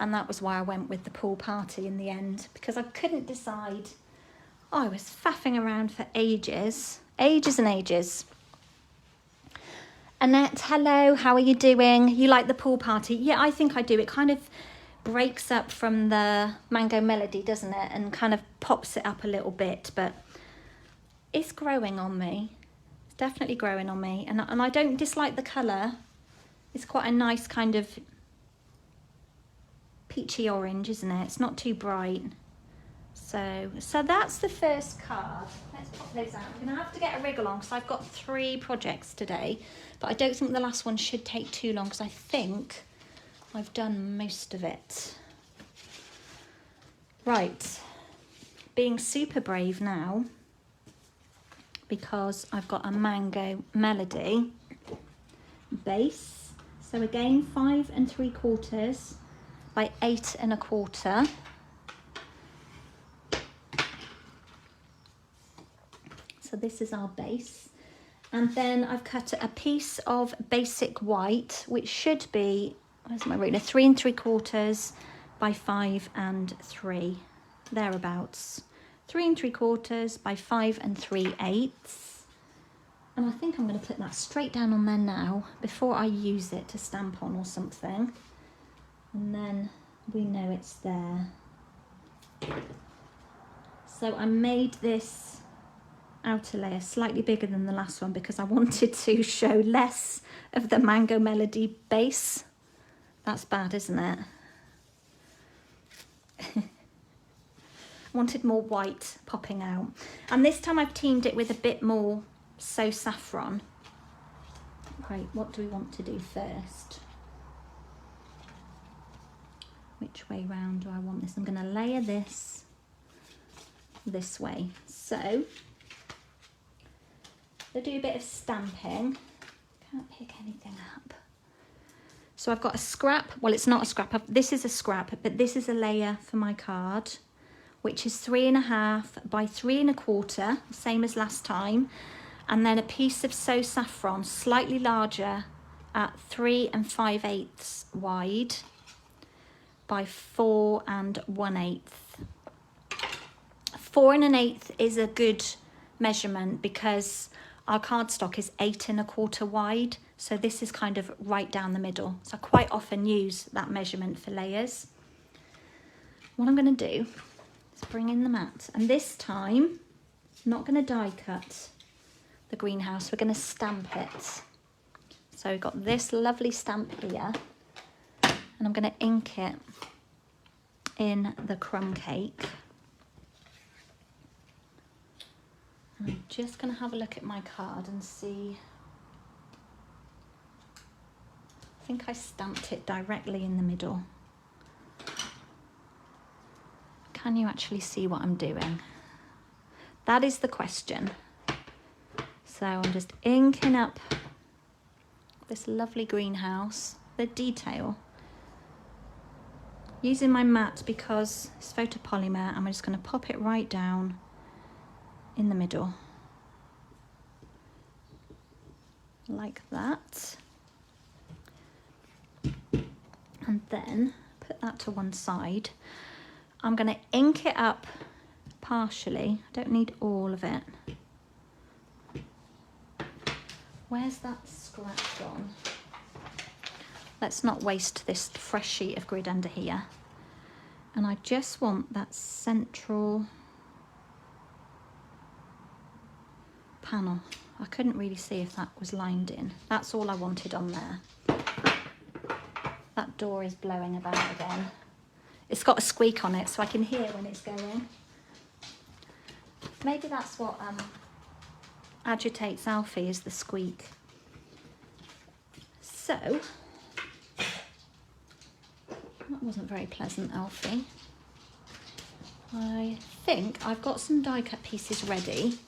And that was why I went with the pool party in the end, because I couldn't decide. Oh, I was faffing around for ages and ages. Annette, hello, how are you doing? You like the pool party? Yeah, I think I do. It kind of breaks up from the Mango Melody, doesn't it? And kind of pops it up a little bit, but it's growing on me. It's definitely growing on me. And I don't dislike the colour. It's quite a nice kind of peachy orange, isn't it? It's not too bright. So that's the first card. Let's pop those out. I'm going to have to get a wriggle on because I've got 3 projects today, but I don't think the last one should take too long because I think I've done most of it. Right, being super brave now, because I've got a Mango Melody base. So again, 5 3/4 by 8 1/4. So this is our base. And then I've cut a piece of basic white, which should be, where's my ruler, 3 3/4 by 5 3, thereabouts. 3 3/4 by 5 3/8. And I think I'm going to put that straight down on there now before I use it to stamp on or something. And then we know it's there. So I made this outer layer slightly bigger than the last one because I wanted to show less of the Mango Melody base. That's bad, isn't it? Wanted more white popping out. And this time I've teamed it with a bit more So Saffron. Right, what do we want to do first? Which way round do I want this? I'm going to layer this way. So I'll do a bit of stamping. Can't pick anything up. So I've got a scrap. Well, it's not a scrap. This is a scrap, but this is a layer for my card, which is 3 1/2 by 3 1/4, same as last time. And then a piece of So Saffron, slightly larger, at 3 5/8 wide by 4 1/8. 4 1/8 is a good measurement because our cardstock is 8 1/4 wide, so this is kind of right down the middle. So I quite often use that measurement for layers. What I'm going to do is bring in the mat, and this time I'm not going to die cut the greenhouse, we're going to stamp it. So we've got this lovely stamp here, and I'm going to ink it in the crumb cake. I'm just going to have a look at my card and see. I think I stamped it directly in the middle. Can you actually see what I'm doing? That is the question. So I'm just inking up this lovely greenhouse, the detail. Using my mat because it's photopolymer, I'm just going to pop it right down in the middle, like that. And then put that to one side. I'm going to ink it up partially. I don't need all of it. Where's that scrap gone? Let's not waste this fresh sheet of grid under here. And I just want that central panel. I couldn't really see if that was lined in. That's all I wanted on there. That door is blowing about again. It's got a squeak on it, so I can hear when it's going. Maybe that's what agitates Alfie, is the squeak. So, that wasn't very pleasant, Alfie. I think I've got some die cut pieces ready.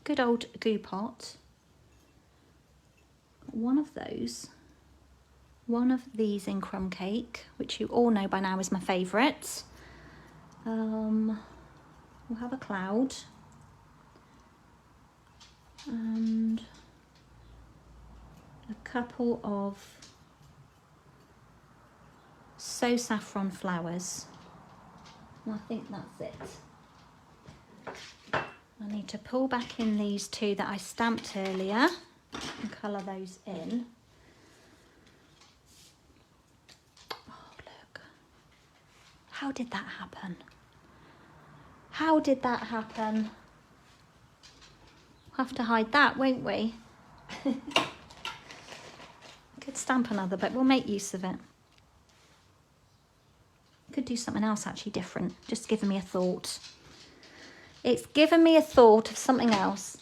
Good old goo pot. One of those. One of these in crumb cake, which you all know by now is my favourite. We'll have a cloud. And a couple of So Saffron flowers. And I think that's it. I need to pull back in these two that I stamped earlier and colour those in. Oh, look. How did that happen? How did that happen? We'll have to hide that, won't we? Could stamp another, but we'll make use of it. Could do something else actually different. Just giving me a thought. It's given me a thought of something else.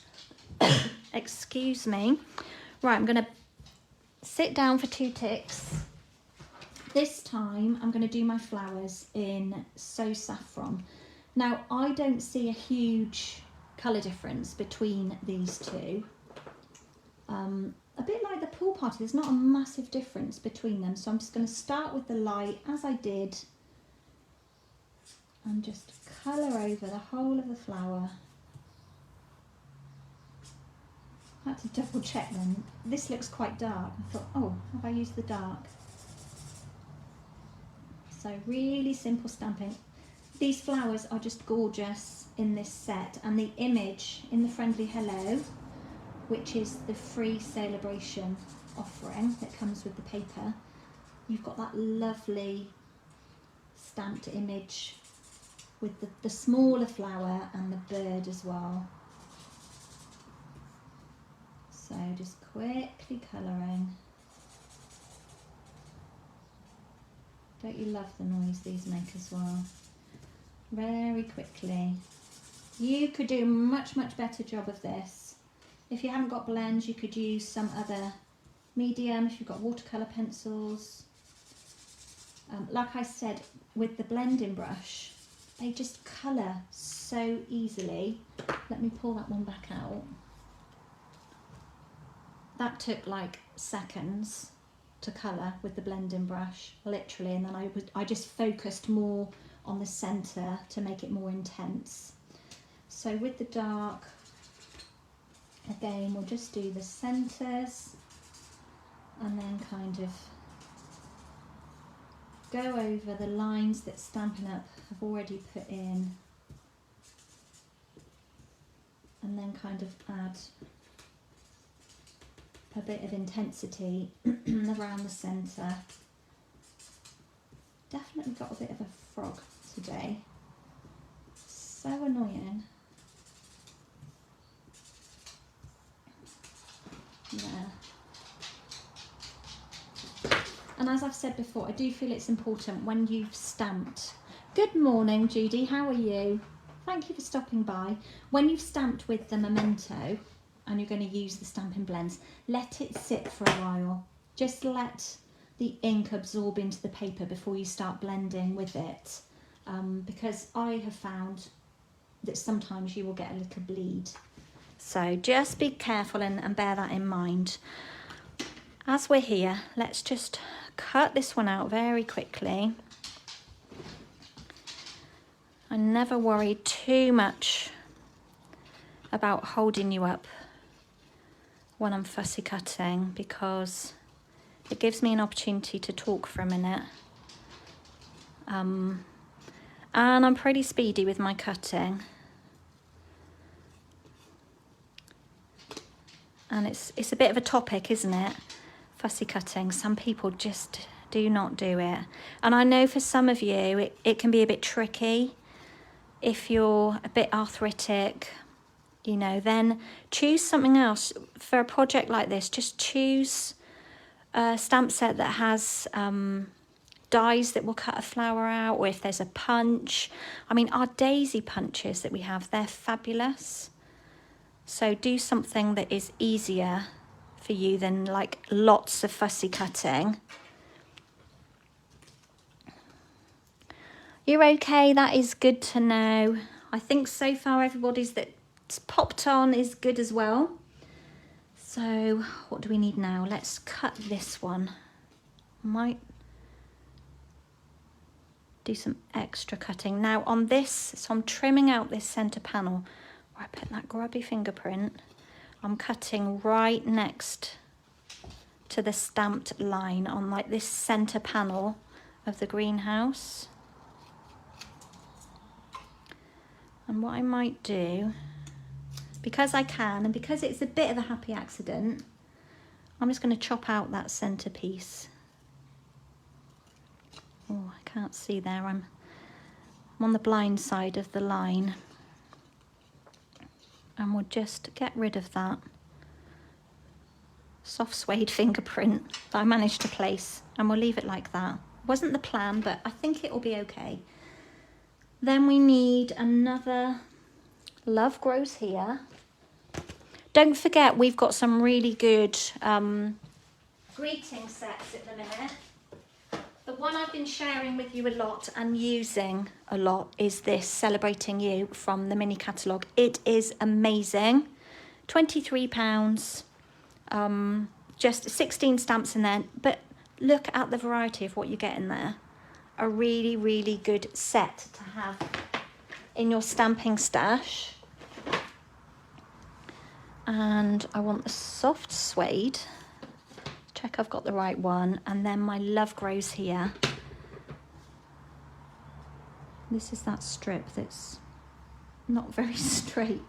Excuse me. Right, I'm going to sit down for 2 ticks. This time I'm going to do my flowers in So Saffron. Now, I don't see a huge colour difference between these two. A bit like the pool party, there's not a massive difference between them, so I'm just going to start with the light as I did and just colour over the whole of the flower. I had to double check then. This looks quite dark. I thought, oh, have I used the dark? So really simple stamping. These flowers are just gorgeous in this set, and the image in the Friendly Hello, which is the free celebration offering that comes with the paper, you've got that lovely stamped image with the smaller flower and the bird as well. So just quickly colouring. Don't you love the noise these make as well? Very quickly. You could do a much, much better job of this. If you haven't got blends, you could use some other medium. If you've got watercolour pencils. Like I said, with the blending brush, they just colour so easily. Let me pull that one back out. That took like seconds to colour with the blending brush, literally, and then I just focused more on the centre to make it more intense. So with the dark, again, we'll just do the centres and then kind of go over the lines that Stampin' Up have already put in, and then kind of add a bit of intensity around the centre. Definitely got a bit of a frog today. So annoying. Yeah. And as I've said before, I do feel it's important when you've stamped. Good morning, Judy, how are you? Thank you for stopping by. When you've stamped with the memento and you're going to use the Stampin' Blends, let it sit for a while. Just let the ink absorb into the paper before you start blending with it. Because I have found that sometimes you will get a little bleed. So just be careful and bear that in mind. As we're here, let's just cut this one out very quickly. I never worry too much about holding you up when I'm fussy cutting, because it gives me an opportunity to talk for a minute. And I'm pretty speedy with my cutting. And it's a bit of a topic, isn't it? Fussy cutting. Some people just do not do it. And I know for some of you, it can be a bit tricky. If you're a bit arthritic, you know, then choose something else. For a project like this, just choose a stamp set that has dies that will cut a flower out, or if there's a punch. I mean, our daisy punches that we have, they're fabulous. So do something that is easier for you than like lots of fussy cutting. You're okay, that is good to know. I think so far everybody's that's popped on is good as well. So what do we need now? Let's cut this one. Might do some extra cutting. Now on this, so I'm trimming out this centre panel where I put that grubby fingerprint. I'm cutting right next to the stamped line on like this centre panel of the greenhouse. And what I might do, because I can and because it's a bit of a happy accident, I'm just going to chop out that centre piece. Oh, I can't see there. I'm on the blind side of the line. And we'll just get rid of that soft suede fingerprint that I managed to place, and we'll leave it like that. Wasn't the plan, but I think it will be okay. Then we need another Love Grows Here. Don't forget, we've got some really good greeting sets at the minute. The one I've been sharing with you a lot and using a lot is this Celebrating You from the mini catalogue. It is amazing. £23, just 16 stamps in there, but look at the variety of what you get in there. A really, really good set to have in your stamping stash. And I want the soft suede. Check I've got the right one. And then my Love Grows here. This is that strip that's not very straight.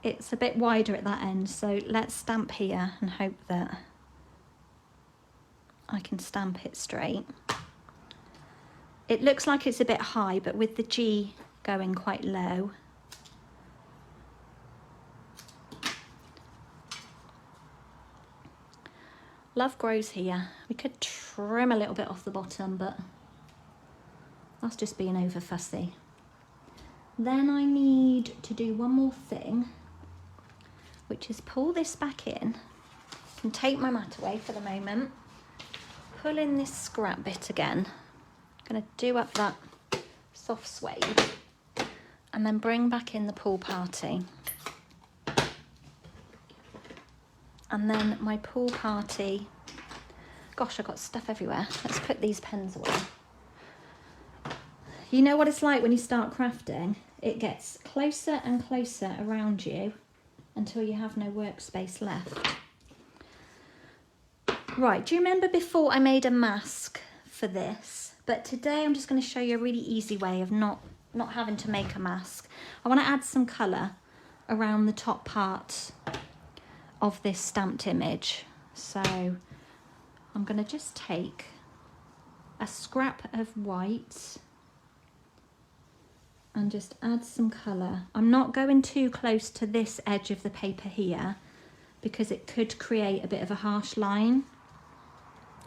It's a bit wider at that end, so let's stamp here and hope that I can stamp it straight. It looks like it's a bit high, but with the G going quite low. Love Grows here. We could trim a little bit off the bottom, but that's just being over fussy. Then I need to do one more thing, which is pull this back in. I can take my mat away for the moment. Pull in this scrap bit again. I'm going to do up that soft suede and then bring back in the pool party. And then my pool party, gosh, I've got stuff everywhere. Let's put these pens away. You know what it's like when you start crafting? It gets closer and closer around you until you have no workspace left. Right, do you remember before I made a mask for this? But today I'm just going to show you a really easy way of not having to make a mask. I want to add some colour around the top part of this stamped image. So I'm going to just take a scrap of white and just add some colour. I'm not going too close to this edge of the paper here because it could create a bit of a harsh line.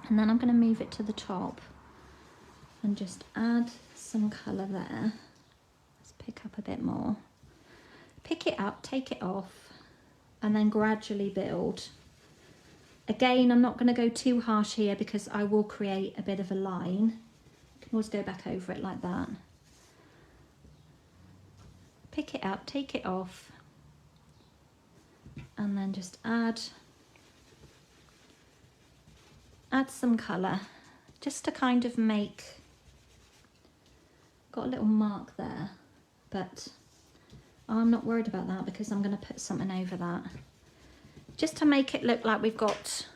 And then I'm going to move it to the top and just add some colour there. Let's pick up a bit more. Pick it up, take it off, and then gradually build. Again, I'm not going to go too harsh here because I will create a bit of a line. You can always go back over it like that. Pick it up, take it off, and then just add some colour just to kind of make, got a little mark there, but I'm not worried about that because I'm going to put something over that just to make it look like we've got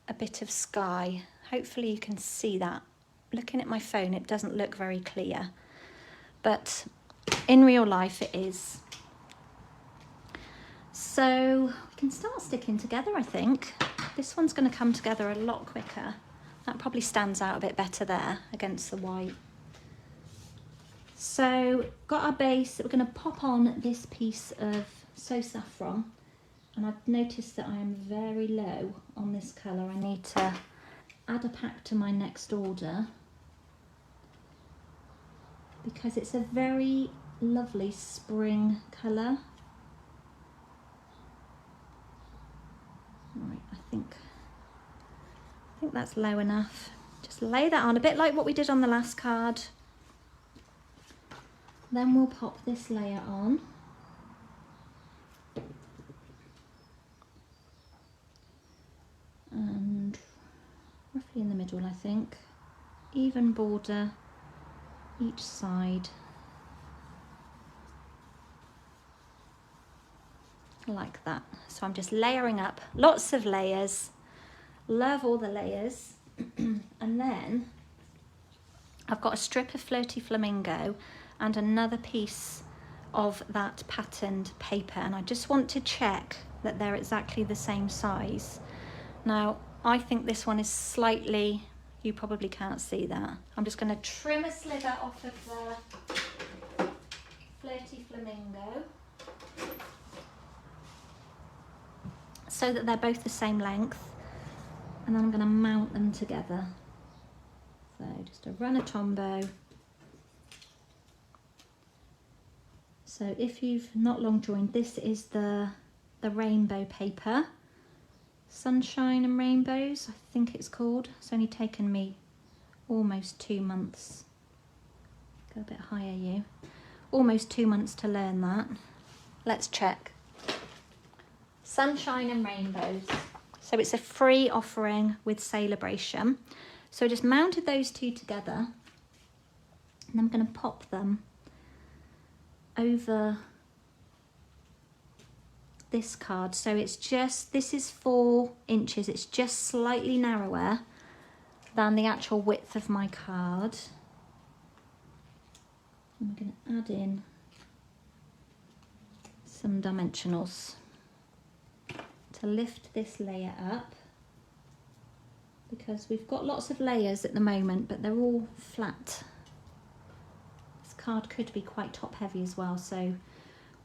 a bit of sky. Hopefully you can see that. Looking at my phone, it doesn't look very clear, but in real life it is. So we can start sticking together, I think. This one's going to come together a lot quicker. That probably stands out a bit better there against the white. So got our base that we're going to pop on this piece of So Saffron, and I've noticed that I am very low on this colour. I need to add a pack to my next order because it's a very lovely spring colour. Right, I think that's low enough. Just lay that on, a bit like what we did on the last card. Then we'll pop this layer on. And roughly in the middle, I think. Even border each side. Like that. So I'm just layering up, lots of layers. Love all the layers. And then I've got a strip of Flirty Flamingo and another piece of that patterned paper, and I just want to check that they're exactly the same size. Now I think this one is slightly, you probably can't see that. I'm just going to trim a sliver off of the Flirty Flamingo so that they're both the same length, and then I'm going to mount them together. So just a runner tombow. So if you've not long joined, this is the rainbow paper, Sunshine and Rainbows, I think it's called. It's only taken me almost 2 months. Go a bit higher, you. Almost 2 months to learn that. Let's check. Sunshine and Rainbows. So it's a free offering with Celebration. So I just mounted those two together, and I'm going to pop them over this card. So it's just, this is 4 inches. It's just slightly narrower than the actual width of my card. I'm going to add in some dimensionals to lift this layer up, because we've got lots of layers at the moment, but they're all flat. This card could be quite top heavy as well, so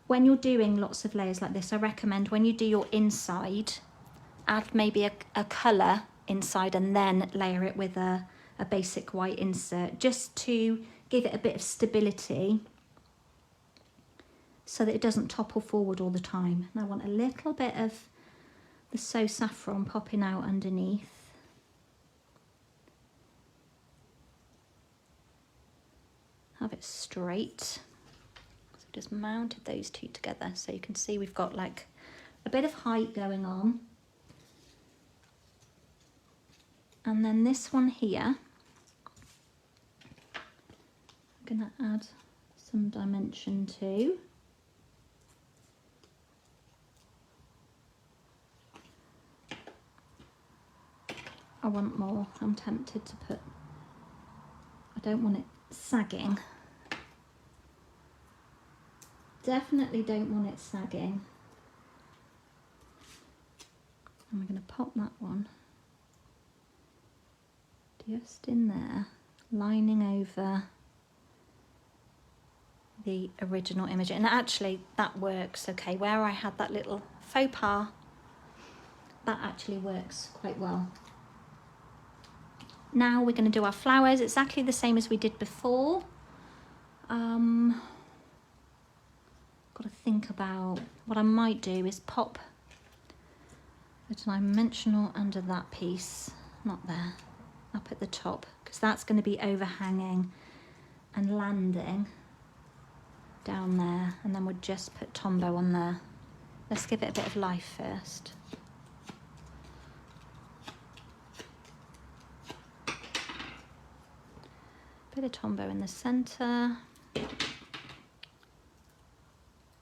when you're doing lots of layers like this, I recommend when you do your inside, add maybe a colour inside and then layer it with a basic white insert, just to give it a bit of stability so that it doesn't topple forward all the time. And I want a little bit of the So Saffron popping out underneath. Have it straight. So just mounted those two together so you can see we've got like a bit of height going on. And then this one here, I'm going to add some dimension to. I want more. I'm tempted to put, I don't want it sagging. Definitely don't want it sagging. And we're going to pop that one just in there, lining over the original image. And actually that works okay. Where I had that little faux pas, that actually works quite well. Now we're going to do our flowers exactly the same as we did before. Got to think about what I might do is pop a dimensional under that piece, not there, up at the top, because that's going to be overhanging and landing down there, and then we'll just put Tombow on there. Let's give it a bit of life first. Bit of Tombow in the centre.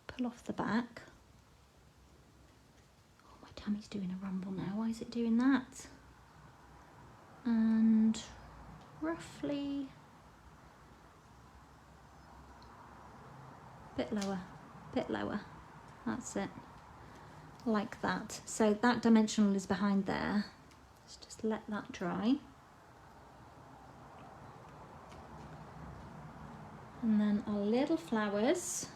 Pull off the back. Oh, my tummy's doing a rumble now. Why is it doing that? And roughly bit lower. That's it. Like that. So that dimensional is behind there. Let's just let that dry. And then our little flowers,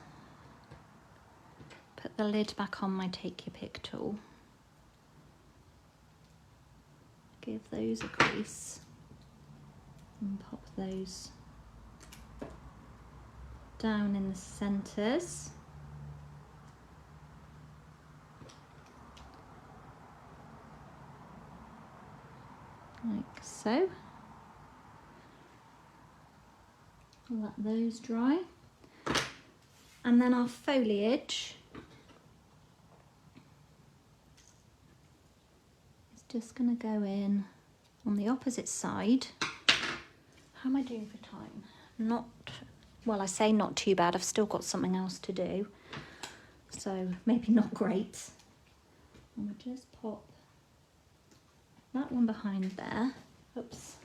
put the lid back on my Take Your Pick tool. Give those a crease and pop those down in the centres. Like so. Let those dry. And then our foliage is just going to go in on the opposite side. How am I doing for time? Not, well, I say not too bad. I've still got something else to do. So maybe not great. And we'll just pop that one behind there. Oops.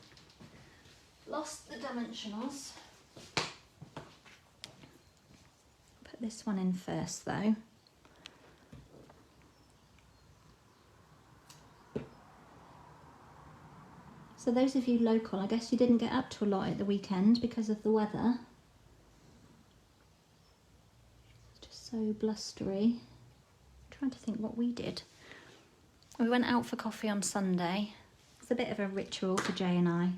Lost the dimensionals. Put this one in first though. So those of you local, I guess you didn't get up to a lot at the weekend because of the weather. It's just so blustery. I'm trying to think what we did. We went out for coffee on Sunday. It's a bit of a ritual for Jay and I.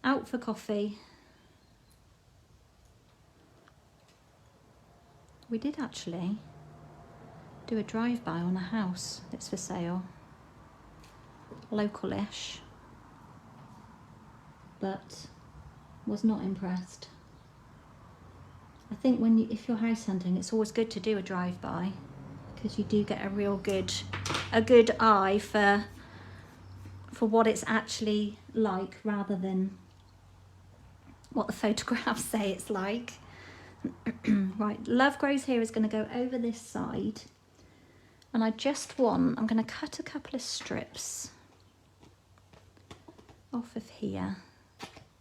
Out for coffee. We did actually do a drive-by on a house that's for sale. Local-ish. but was not impressed. I think if you're house hunting, it's always good to do a drive-by, because you do get a real good eye for what it's actually like, rather than what the photographs say it's like. Right, Love Grows Here is going to go over this side, and I'm going to cut a couple of strips off of here,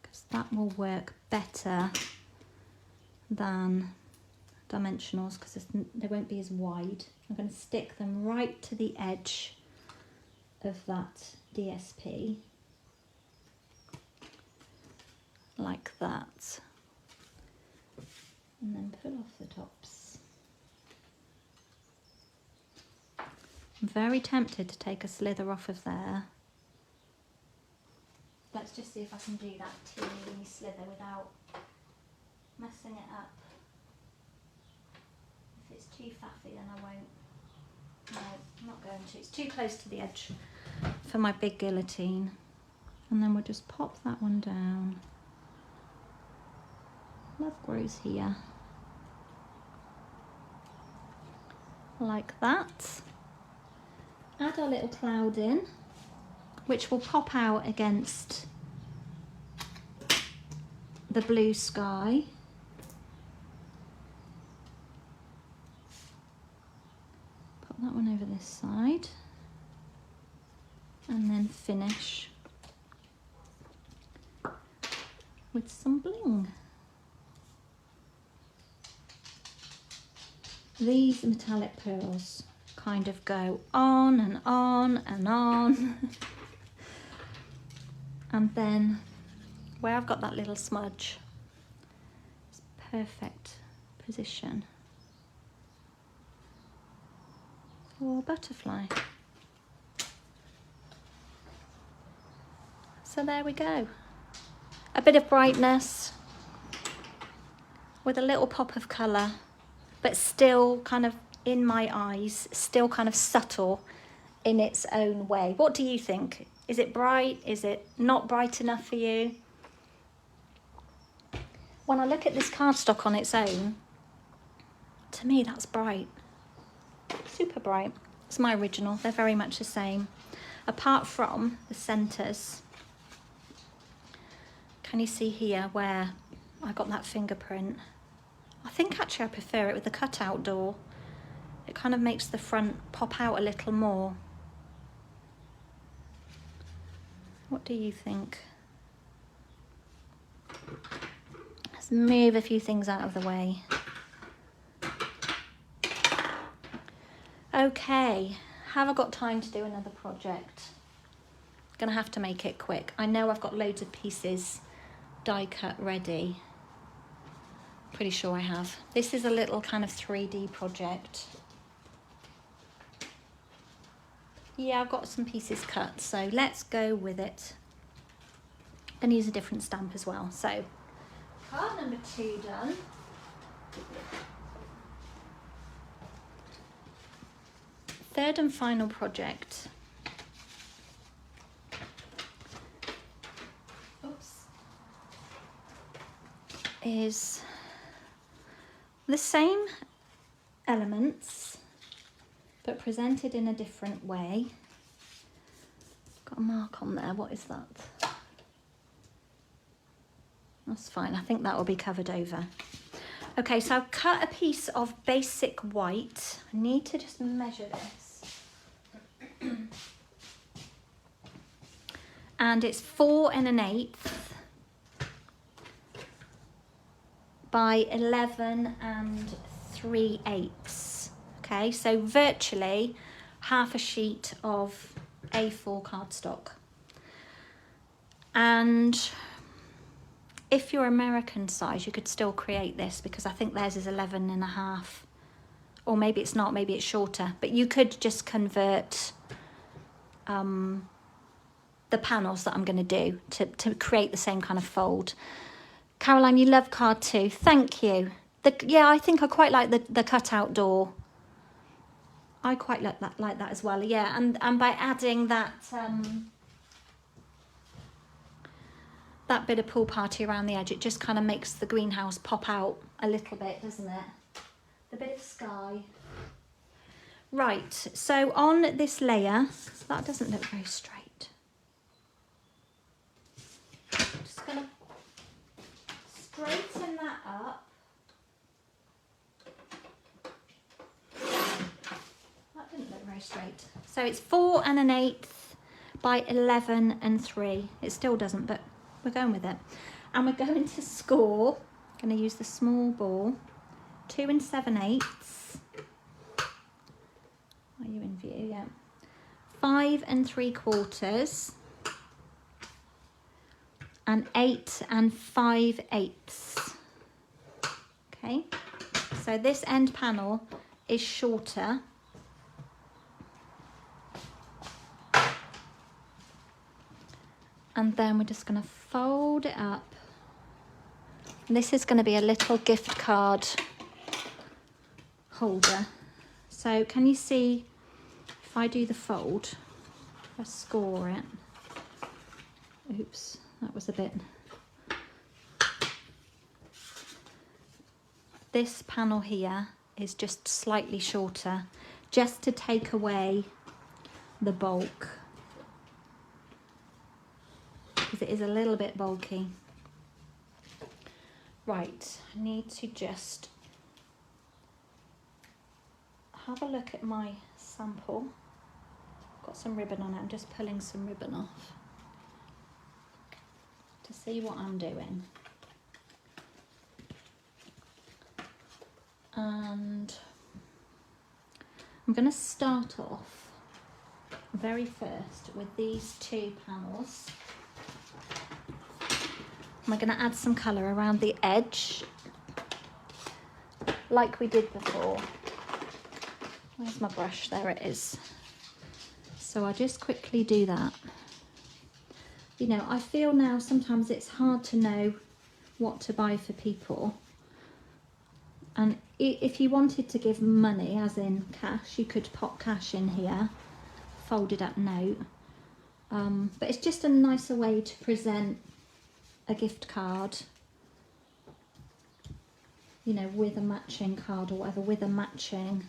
because that will work better than dimensionals, because they won't be as wide. I'm going to stick them right to the edge of that DSP, like that, and then pull off the tops. I'm very tempted to take a slither off of there. Let's just see if I can do that teeny slither without messing it up. If it's too faffy, then I won't. No, I'm not going to. It's too close to the edge for my big guillotine. And then we'll just pop that one down. Love Grows Here. Like that. Add our little cloud in, which will pop out against the blue sky. Pop that one over this side, and then finish with some bling. These metallic pearls kind of go on and on and on. And then where I've got that little smudge, it's perfect position for a butterfly. So there we go. A bit of brightness with a little pop of colour, but still kind of, in my eyes, still kind of subtle in its own way. What do you think? Is it bright? Is it not bright enough for you? When I look at this cardstock on its own, to me that's bright. Super bright. It's my original. They're very much the same. Apart from the centres. Can you see here where I got that fingerprint? I think actually I prefer it with the cutout door. It kind of makes the front pop out a little more. What do you think? Let's move a few things out of the way. Okay, have I got time to do another project? Gonna have to make it quick. I know I've got loads of pieces die cut ready. Pretty sure I have. This is a little kind of 3D project. Yeah, I've got some pieces cut, so let's go with it. I'm gonna use a different stamp as well. So, card number 2 done. Third and final project. Oops. Is the same elements, but presented in a different way. Got a mark on there. What is that? That's fine. I think that will be covered over. Okay, so I've cut a piece of basic white. I need to just measure this. And it's 4 1/8 by 11 3/8. Okay, so virtually half a sheet of A4 cardstock. And if you're American size, you could still create this, because I think theirs is 11 1/2. Or maybe it's not, maybe it's shorter. But you could just convert the panels that I'm going to do to create the same kind of fold. Caroline, you love card 2. Thank you. Yeah, I think I quite like the cutout door. I quite like that as well. Yeah, and by adding that that bit of pool party around the edge. It just kind of makes the greenhouse pop out a little bit, doesn't it? The bit of sky. Right, so on this layer, that doesn't look very straight. Just gonna straighten that up. That didn't look very straight. So it's 4 1/8 by 11 3. It still doesn't, but we're going with it. And we're going to score, I'm going to use the small ball, 2 7/8. Are you in view? Yeah. 5 3/4. And 8 5/8. Okay, so this end panel is shorter. And then we're just going to fold it up. And this is going to be a little gift card holder. So can you see if I do the fold, if I score it, oops, that was a bit. This panel here is just slightly shorter, just to take away the bulk, because it is a little bit bulky. Right, I need to just have a look at my sample. Got some ribbon on it, I'm just pulling some ribbon off to see what I'm doing. And I'm going to start off very first with these 2 panels. I'm going to add some colour around the edge, like we did before. Where's my brush? There it is. So I'll just quickly do that. You know, I feel now sometimes it's hard to know what to buy for people. And if you wanted to give money, as in cash, you could pop cash in here, folded up note. But it's just a nicer way to present a gift card, you know, with a matching card or whatever, with a matching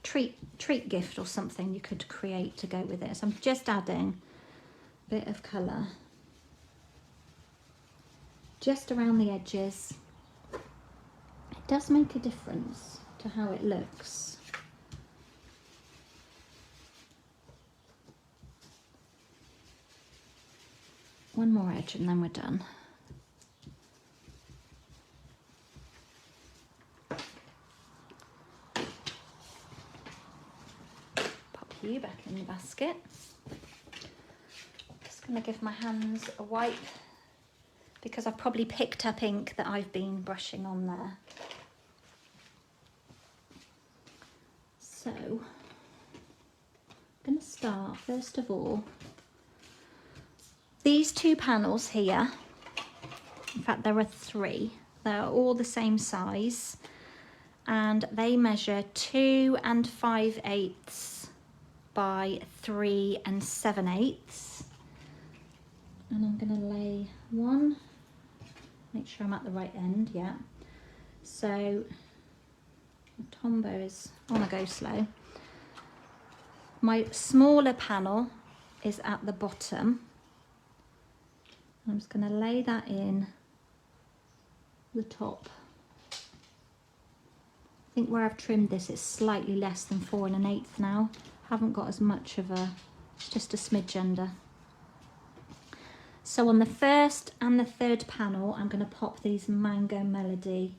treat gift or something you could create to go with it. So I'm just adding a bit of colour just around the edges. It does make a difference to how it looks. One more edge and then we're done. Pop you back in the basket. Just going to give my hands a wipe because I've probably picked up ink that I've been brushing on there. So, I'm going to start first of all. These 2 panels here, in fact there are 3, they're all the same size and they measure 2 5/8 by 3 7/8. And I'm going to lay one, make sure I'm at the right end, yeah. So Tombow is on a go slow. My smaller panel is at the bottom. I'm just going to lay that in the top. I think where I've trimmed this, it's slightly less than 4 1/8 now. Haven't got as much of a, it's just a smidge under. So on the first and the third panel, I'm going to pop these Mango Melody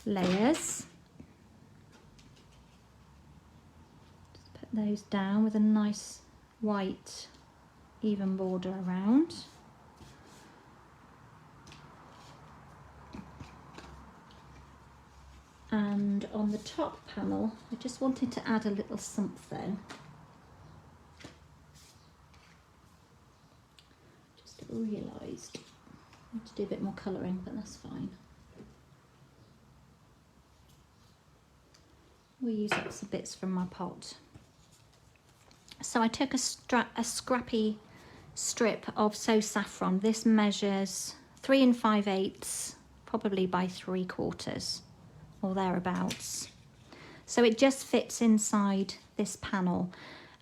layers. Just put those down with a nice white even border around. And on the top panel, I just wanted to add a little something. Just realised I need to do a bit more colouring, but that's fine. We'll use up some bits from my pot. So I took a scrappy strip of So Saffron. This measures 3 5/8, probably by 3/4 or thereabouts. So it just fits inside this panel.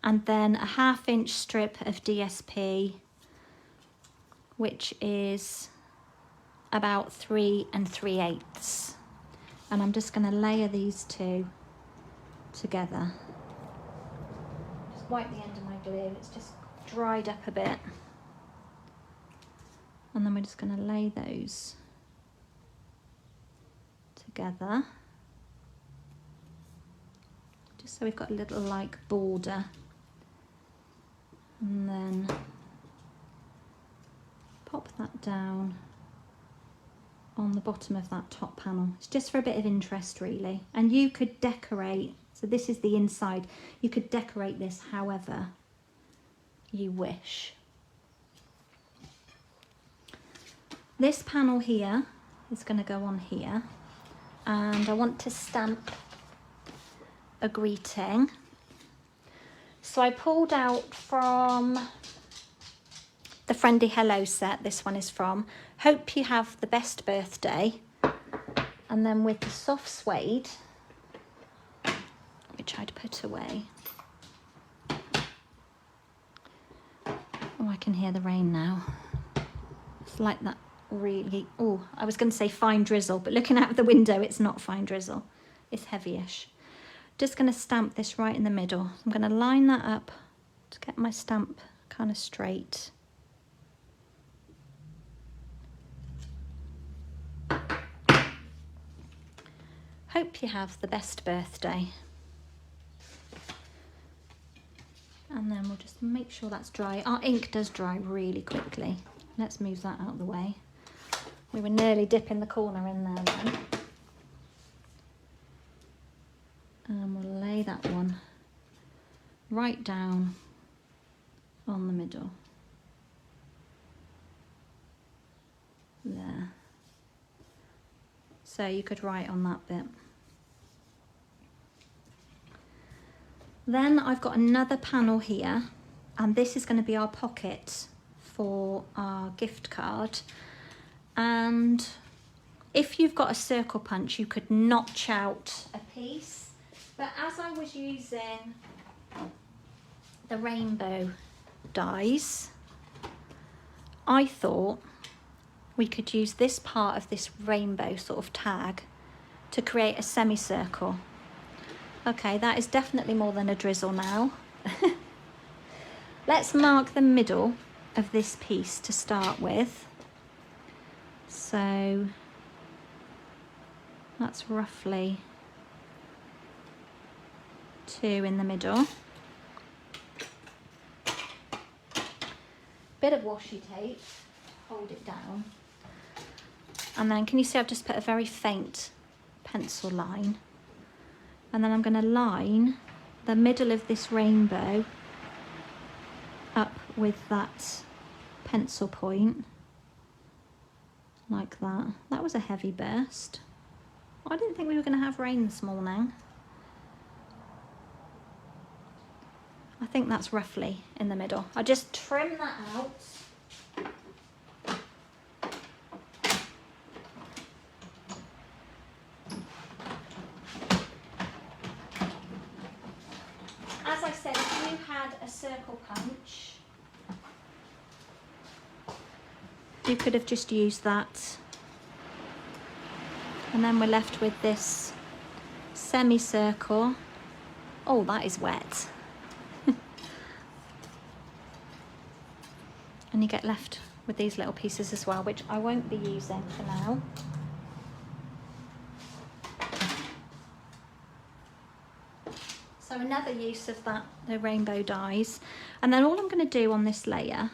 And then a 1/2 inch strip of DSP, which is about 3 3/8. And I'm just going to layer these two together. Just wipe the end of my glue, it's just dried up a bit. And then we're just going to lay those together. Just so we've got a little like border. And then pop that down on the bottom of that top panel. It's just for a bit of interest really. And you could decorate, so this is the inside, you could decorate this however you wish. This panel here is going to go on here, and I want to stamp a greeting. So I pulled out from the Friendly Hello set, this one is from, Hope you have the best birthday. And then with the soft suede, which I'd put away. Oh, I can hear the rain now. It's like that really, oh, I was going to say fine drizzle, but looking out of the window, it's not fine drizzle. It's heavyish. Just going to stamp this right in the middle. I'm going to line that up to get my stamp kind of straight. Hope you have the best birthday. And then we'll just make sure that's dry. Our ink does dry really quickly. Let's move that out of the way. We were nearly dipping the corner in there then. And we'll lay that one right down on the middle. There. So you could write on that bit. Then I've got another panel here, and this is going to be our pocket for our gift card. And if you've got a circle punch, you could notch out a piece. But as I was using the rainbow dies, I thought we could use this part of this rainbow sort of tag to create a semicircle. Okay, that is definitely more than a drizzle now. Let's mark the middle of this piece to start with. So that's roughly 2 in the middle. Bit of washi tape, hold it down. And then can you see I've just put a very faint pencil line. And then I'm going to line the middle of this rainbow up with that pencil point, like that. That was a heavy burst. I didn't think we were going to have rain this morning. I think that's roughly in the middle. I just trim that out. As I said, if you had a circle punch, you could have just used that. And then we're left with this semicircle. Oh, that is wet. And you get left with these little pieces as well, which I won't be using for now. So another use of that, the rainbow dies. And then all I'm going to do on this layer,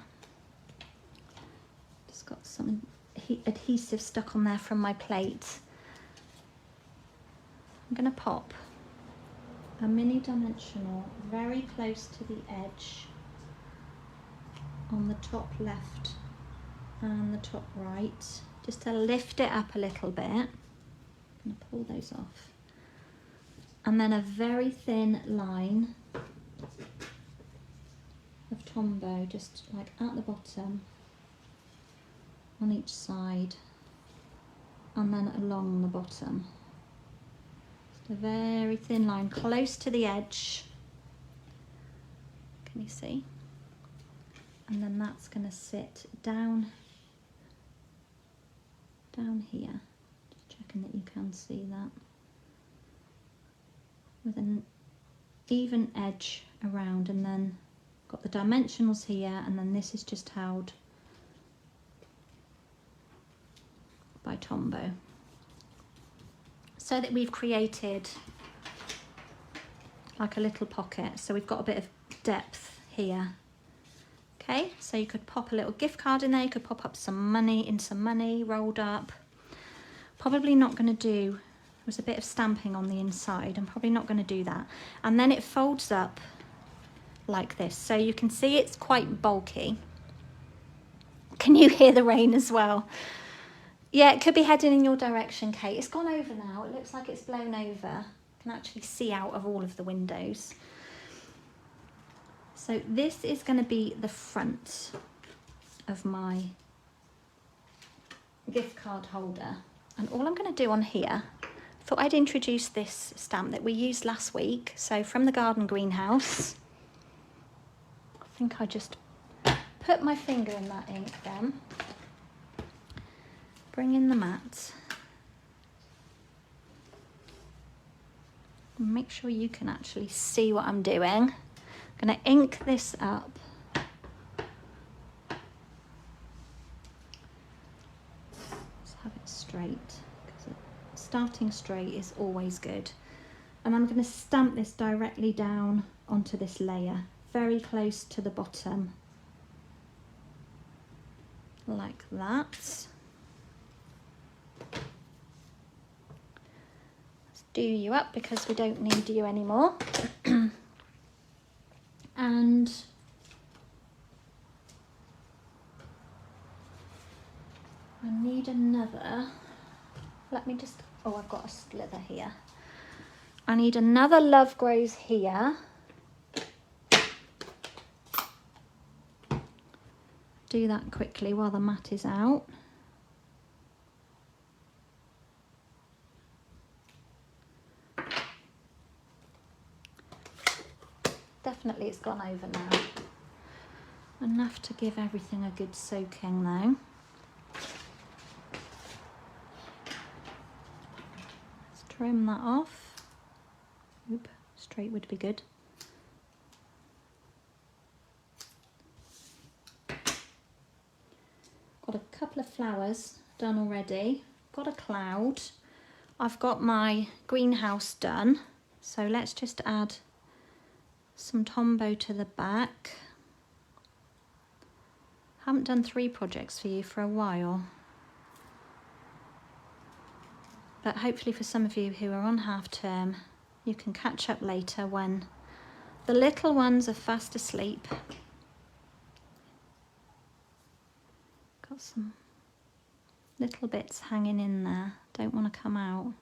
just got some adhesive stuck on there from my plate. I'm going to pop a mini dimensional very close to the edge on the top left and the top right, just to lift it up a little bit. I'm going to pull those off. And then a very thin line of Tombow, just like at the bottom, on each side, and then along the bottom. Just a very thin line, close to the edge. Can you see? And then that's going to sit down here. Just checking that you can see that. With an even edge around, and then got the dimensionals here, and then this is just held by Tombow. So that we've created like a little pocket. So we've got a bit of depth here. Okay, so you could pop a little gift card in there, you could pop up some money rolled up. Probably not going to do, there was a bit of stamping on the inside, I'm probably not going to do that. And then it folds up like this, so you can see it's quite bulky. Can you hear the rain as well? Yeah, it could be heading in your direction, Kate. It's gone over now, it looks like it's blown over. You can actually see out of all of the windows. So this is going to be the front of my gift card holder. And all I'm going to do on here, I thought I'd introduce this stamp that we used last week. So from the garden greenhouse. I think I just put my finger in that ink then. Bring in the mat. Make sure you can actually see what I'm doing. I'm going to ink this up. Let's have it straight, because starting straight is always good. And I'm going to stamp this directly down onto this layer, very close to the bottom, like that. Let's do you up because we don't need you anymore. And I need another, let me just, oh, I've got a slither here. I need another Love Grows here. Do that quickly while the mat is out. Definitely it's gone over now. Enough to give everything a good soaking though. Let's trim that off. Oop, straight would be good. Got a couple of flowers done already. Got a cloud. I've got my greenhouse done. So let's just add some Tombow to the back. Haven't done 3 projects for you for a while. But hopefully for some of you who are on half term, you can catch up later when the little ones are fast asleep. Got some little bits hanging in there, don't want to come out.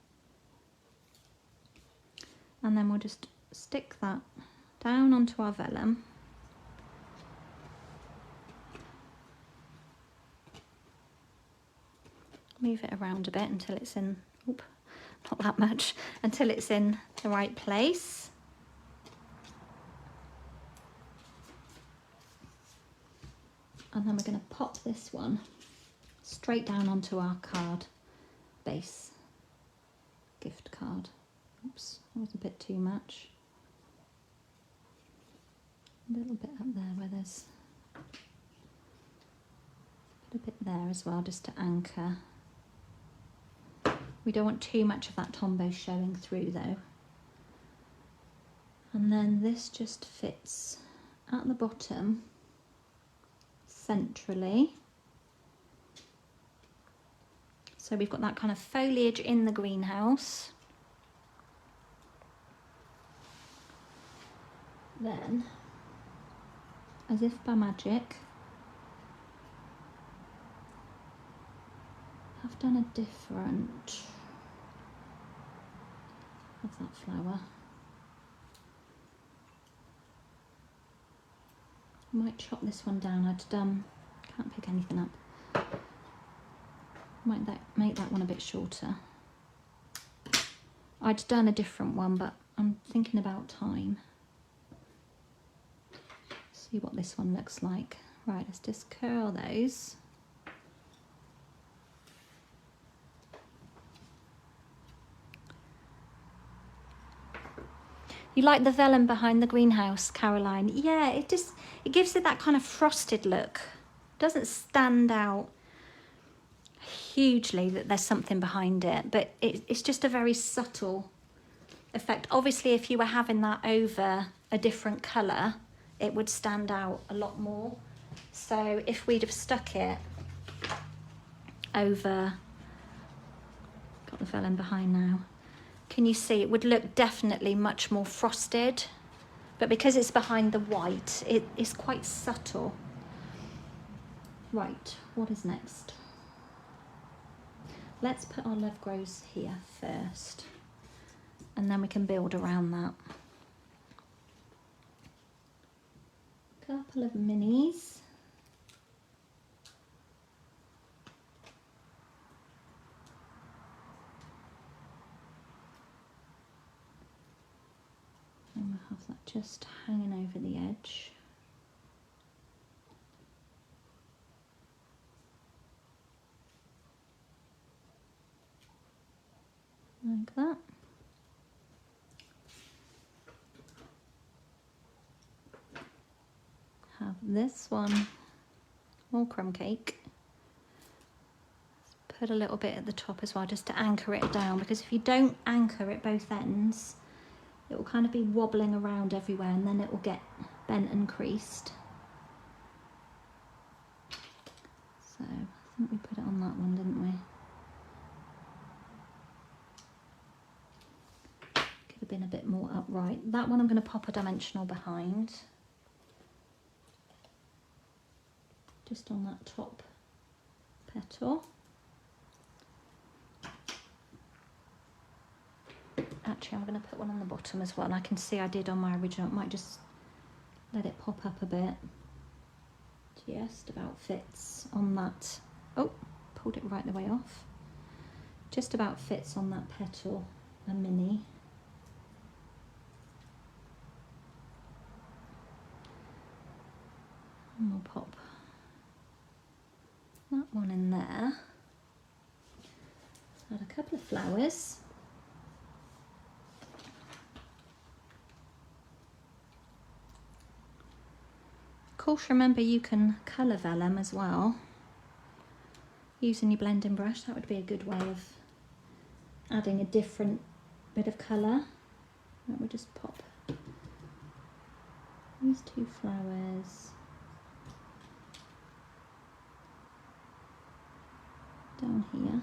And then we'll just stick that down onto our vellum. Move it around a bit until it's in, oop, not that much, until it's in the right place. And then we're going to pop this one straight down onto our card base, gift card. Oops, that was a bit too much. A little bit up there where there's a bit there as well, just to anchor. We don't want too much of that Tombow showing through though. And then this just fits at the bottom centrally. So we've got that kind of foliage in the greenhouse. Then, as if by magic, I've done a different of that flower. Might chop this one down. Can't pick anything up. Might make that one a bit shorter. I'd done a different one, but I'm thinking about time. See what this one looks like. Right, let's just curl those. You like the vellum behind the greenhouse, Caroline? Yeah, it gives it that kind of frosted look. Doesn't stand out hugely that there's something behind it, but it's just a very subtle effect. Obviously, if you were having that over a different colour, it would stand out a lot more. So if we'd have stuck it over, got the vellum behind now, can you see it would look definitely much more frosted, but because it's behind the white, it is quite subtle. Right, what is next? Let's put our Love Grows here first, and then we can build around that. Couple of minis. And we'll have that just hanging over the edge. Like that. Have this one, more crumb cake. Let's put a little bit at the top as well, just to anchor it down, because if you don't anchor at both ends, it will kind of be wobbling around everywhere, and then it will get bent and creased. So I think we put it on that one, didn't we? Could have been a bit more upright. That one I'm going to pop a dimensional behind. Just on that top petal. Actually, I'm going to put one on the bottom as well. And I can see I did on my original. Might just let it pop up a bit. Just about fits on that. Oh, pulled it right the way off. Just about fits on that petal, a mini. And we'll pop that one in there. Add a couple of flowers. Of course, remember you can colour vellum as well using your blending brush. That would be a good way of adding a different bit of colour. Right, we'll just pop these two flowers down here.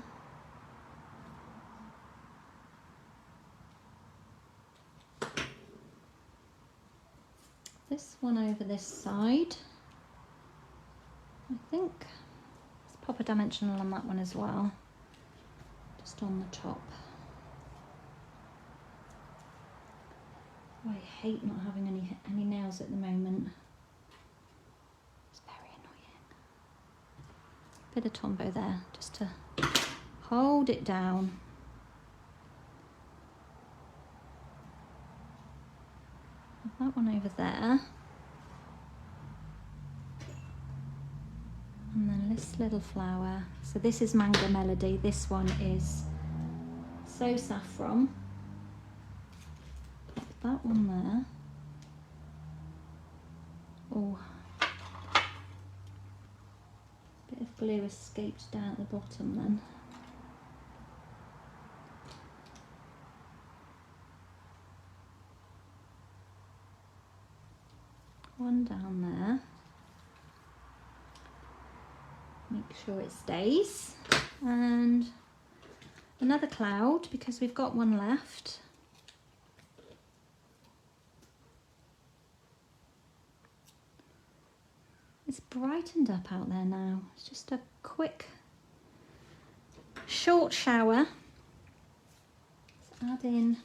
This one over this side, I think. Let's pop a dimensional on that one as well, just on the top. Oh, I hate not having any nails at the moment. It's very annoying. Bit of Tombow there, just to hold it down. That one over there, and then this little flower. So this is Mango Melody, this one is So Saffron. Pop that one there. Oh, bit of glue escaped down at the bottom then. One down there. Make sure it stays. And another cloud, because we've got one left. It's brightened up out there now. It's just a quick, short shower. Let's add in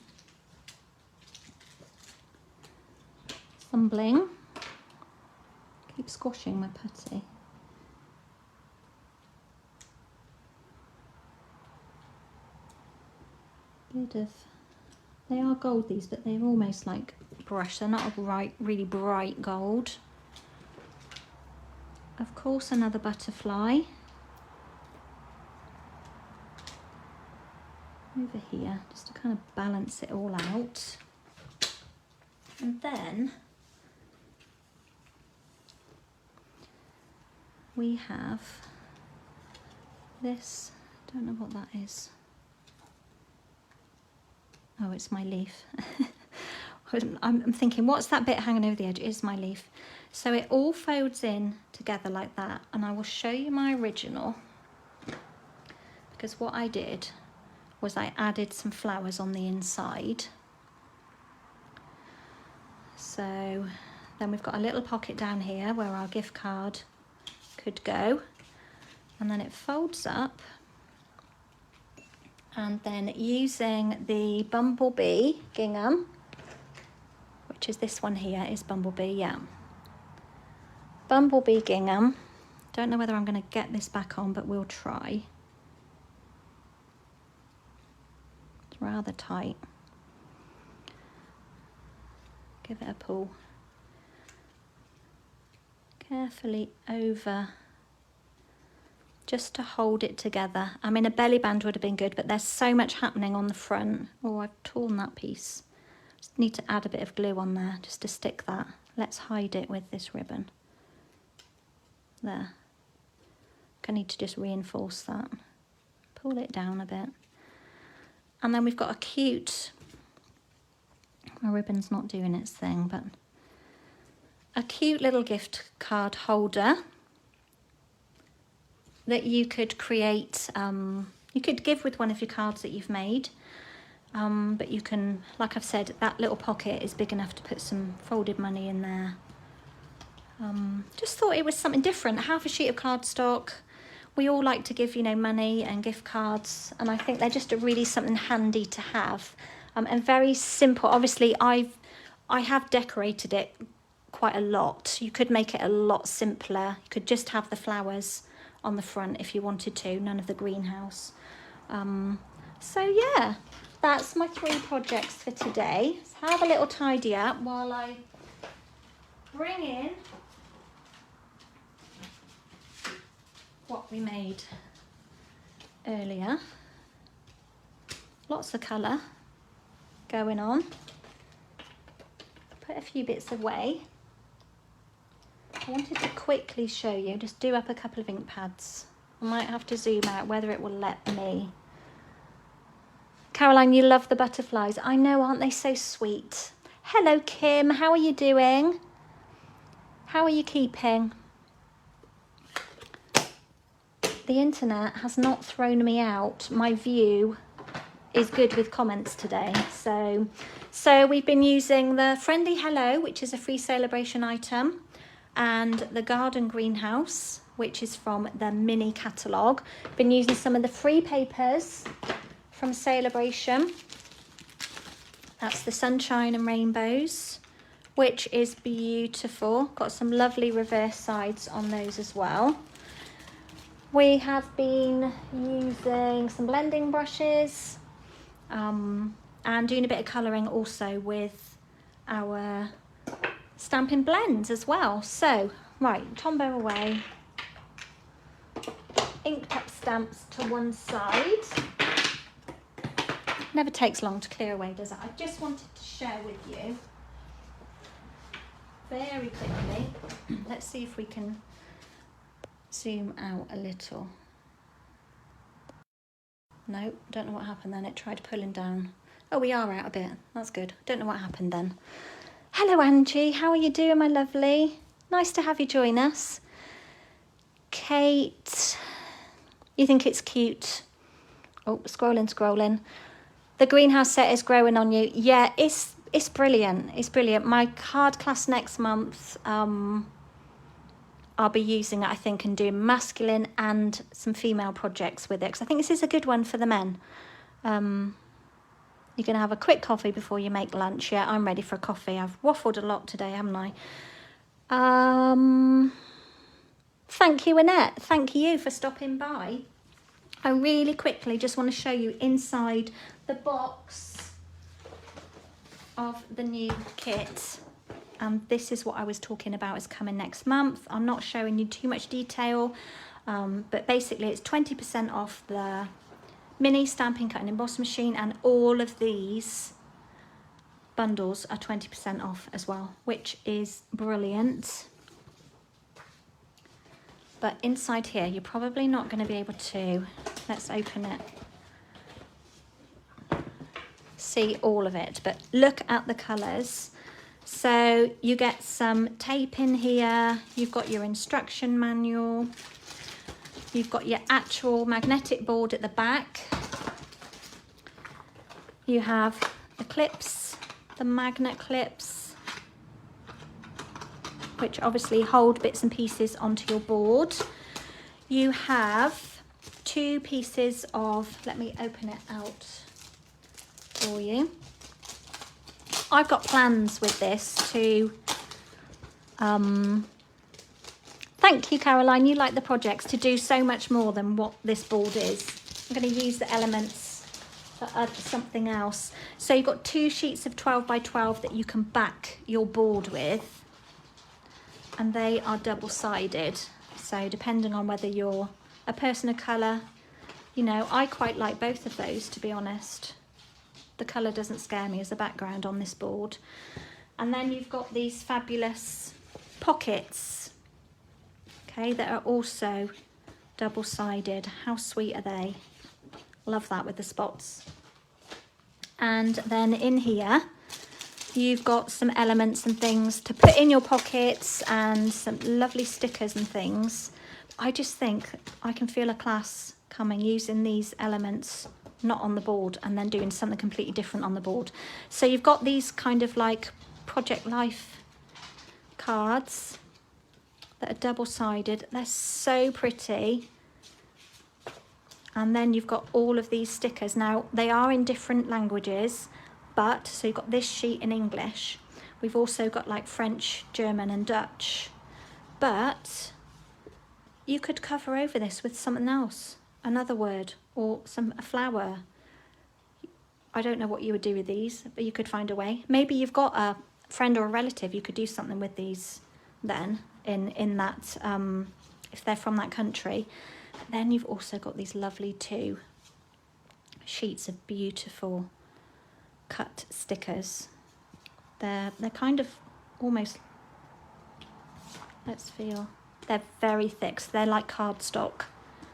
some bling. Keep squashing my putty. They are gold, these, but they're almost like brush. They're not a really bright gold. Of course, another butterfly. Over here, just to kind of balance it all out. And then we have this, don't know what that is. Oh, it's my leaf. I'm thinking, what's that bit hanging over the edge? It is my leaf. So it all folds in together like that, and I will show you my original, because what I did was I added some flowers on the inside. So then we've got a little pocket down here where our gift card could go, and then it folds up, and then using the bumblebee gingham, which is this one here, is bumblebee, yeah. Bumblebee gingham. Don't know whether I'm going to get this back on, but we'll try. It's rather tight. Give it a pull. Carefully over, just to hold it together. I mean, a belly band would have been good, but there's so much happening on the front. Oh, I've torn that piece. Just need to add a bit of glue on there just to stick that. Let's hide it with this ribbon. There. I need to just reinforce that. Pull it down a bit. And then we've got a cute, my ribbon's not doing its thing, but a cute little gift card holder that you could create. You could give with one of your cards that you've made, but you can, like I've said, that little pocket is big enough to put some folded money in there. Just thought it was something different. Half a sheet of cardstock. We all like to give, you know, money and gift cards, and I think they're just really something handy to have, and very simple. Obviously, I have decorated it quite a lot. You could make it a lot simpler. You could just have the flowers on the front if you wanted to, none of the greenhouse. So yeah, that's my 3 projects for today. Let's have a little tidy up while I bring in what we made earlier. Lots of colour going on. Put a few bits away. I wanted to quickly show you, just do up a couple of ink pads. I might have to zoom out, whether it will let me. Caroline, you love the butterflies. I know, aren't they so sweet? Hello, Kim, how are you doing? How are you keeping? The internet has not thrown me out. My view is good with comments today. So we've been using the Friendly Hello, which is a free celebration item, and the Garden Greenhouse, which is from the mini catalogue. Been using some of the free papers from Celebration. That's the Sunshine and Rainbows, which is beautiful. Got some lovely reverse sides on those as well. We have been using some blending brushes, and doing a bit of colouring also with our Stampin' blends as well. So, right, Tombow away. Inked up stamps to one side. Never takes long to clear away, does it? I just wanted to share with you very quickly. Let's see if we can zoom out a little. No, don't know what happened then. It tried pulling down. Oh, we are out a bit. That's good. Don't know what happened then. Hello, Angie. How are you doing, my lovely? Nice to have you join us. Kate, you think it's cute? Oh, scrolling. The greenhouse set is growing on you. Yeah, it's brilliant. It's brilliant. My card class next month, I'll be using it, I think, and doing masculine and some female projects with it, because I think this is a good one for the men. You're going to have a quick coffee before you make lunch. Yeah, I'm ready for a coffee. I've waffled a lot today, haven't I? Thank you, Annette. Thank you for stopping by. I really quickly just want to show you inside the box of the new kit. This is what I was talking about is coming next month. I'm not showing you too much detail, but basically it's 20% off the mini stamping, cut and emboss machine, and all of these bundles are 20% off as well, which is brilliant. But inside here, you're probably not going to be able to, let's open it, see all of it, but look at the colours. So you get some tape in here, you've got your instruction manual, you've got your actual magnetic board at the back, you have the clips, the magnet clips, which obviously hold bits and pieces onto your board. You have 2 pieces of, let me open it out for you. I've got plans with this to, thank you Caroline, you like the projects, to do so much more than what this board is. I'm going to use the elements for something else. So you've got 2 sheets of 12 by 12 that you can back your board with. And they are double-sided, so depending on whether you're a person of colour, you know, I quite like both of those, to be honest. The colour doesn't scare me as a background on this board. And then you've got these fabulous pockets, okay, that are also double-sided. How sweet are they? Love that with the spots. And then in here, you've got some elements and things to put in your pockets and some lovely stickers and things. I just think I can feel a class coming using these elements not on the board and then doing something completely different on the board. So you've got these kind of like Project Life cards that are double-sided. They're so pretty. And then you've got all of these stickers. Now they are in different languages, but so you've got this sheet in English. We've also got like French, German and Dutch. But you could cover over this with something else, another word, or a flower. I don't know what you would do with these, but you could find a way. Maybe you've got a friend or a relative, you could do something with these then in that, if they're from that country. But then you've also got these lovely 2 sheets of beautiful cut stickers. They're kind of almost, let's feel, they're very thick, so they're like cardstock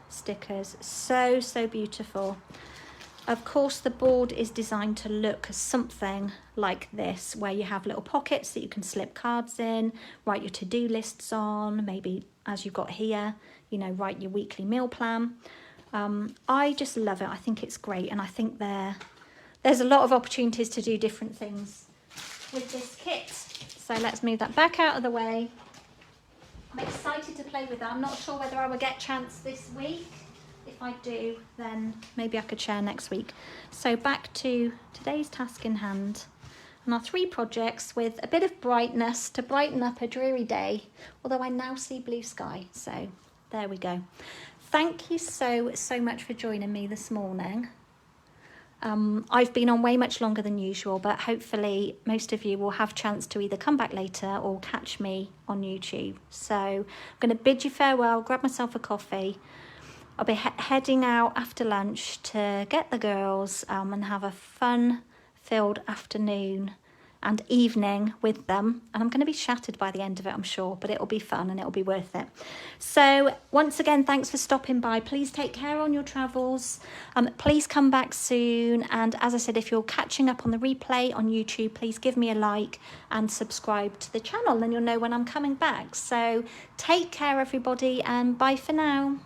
stickers. So beautiful. Of course the board is designed to look something like this, where you have little pockets that you can slip cards in, write your to-do lists on, maybe as you've got here, you know, write your weekly meal plan. I just love it. I think it's great, and I think there's a lot of opportunities to do different things with this kit. So let's move that back out of the way. I'm excited to play with that. I'm not sure whether I will get a chance this week. If I do, then maybe I could share next week. So back to today's task in hand and our 3 projects with a bit of brightness to brighten up a dreary day, although I now see blue sky. So there we go. Thank you so much for joining me this morning. I've been on way much longer than usual, but hopefully most of you will have a chance to either come back later or catch me on YouTube. So I'm going to bid you farewell, grab myself a coffee. I'll be heading out after lunch to get the girls and have a fun-filled afternoon and evening with them. And I'm going to be shattered by the end of it, I'm sure, but it'll be fun and it'll be worth it. So once again, thanks for stopping by. Please take care on your travels. Please come back soon. And as I said, if you're catching up on the replay on YouTube, please give me a like and subscribe to the channel, and you'll know when I'm coming back. So take care, everybody, and bye for now.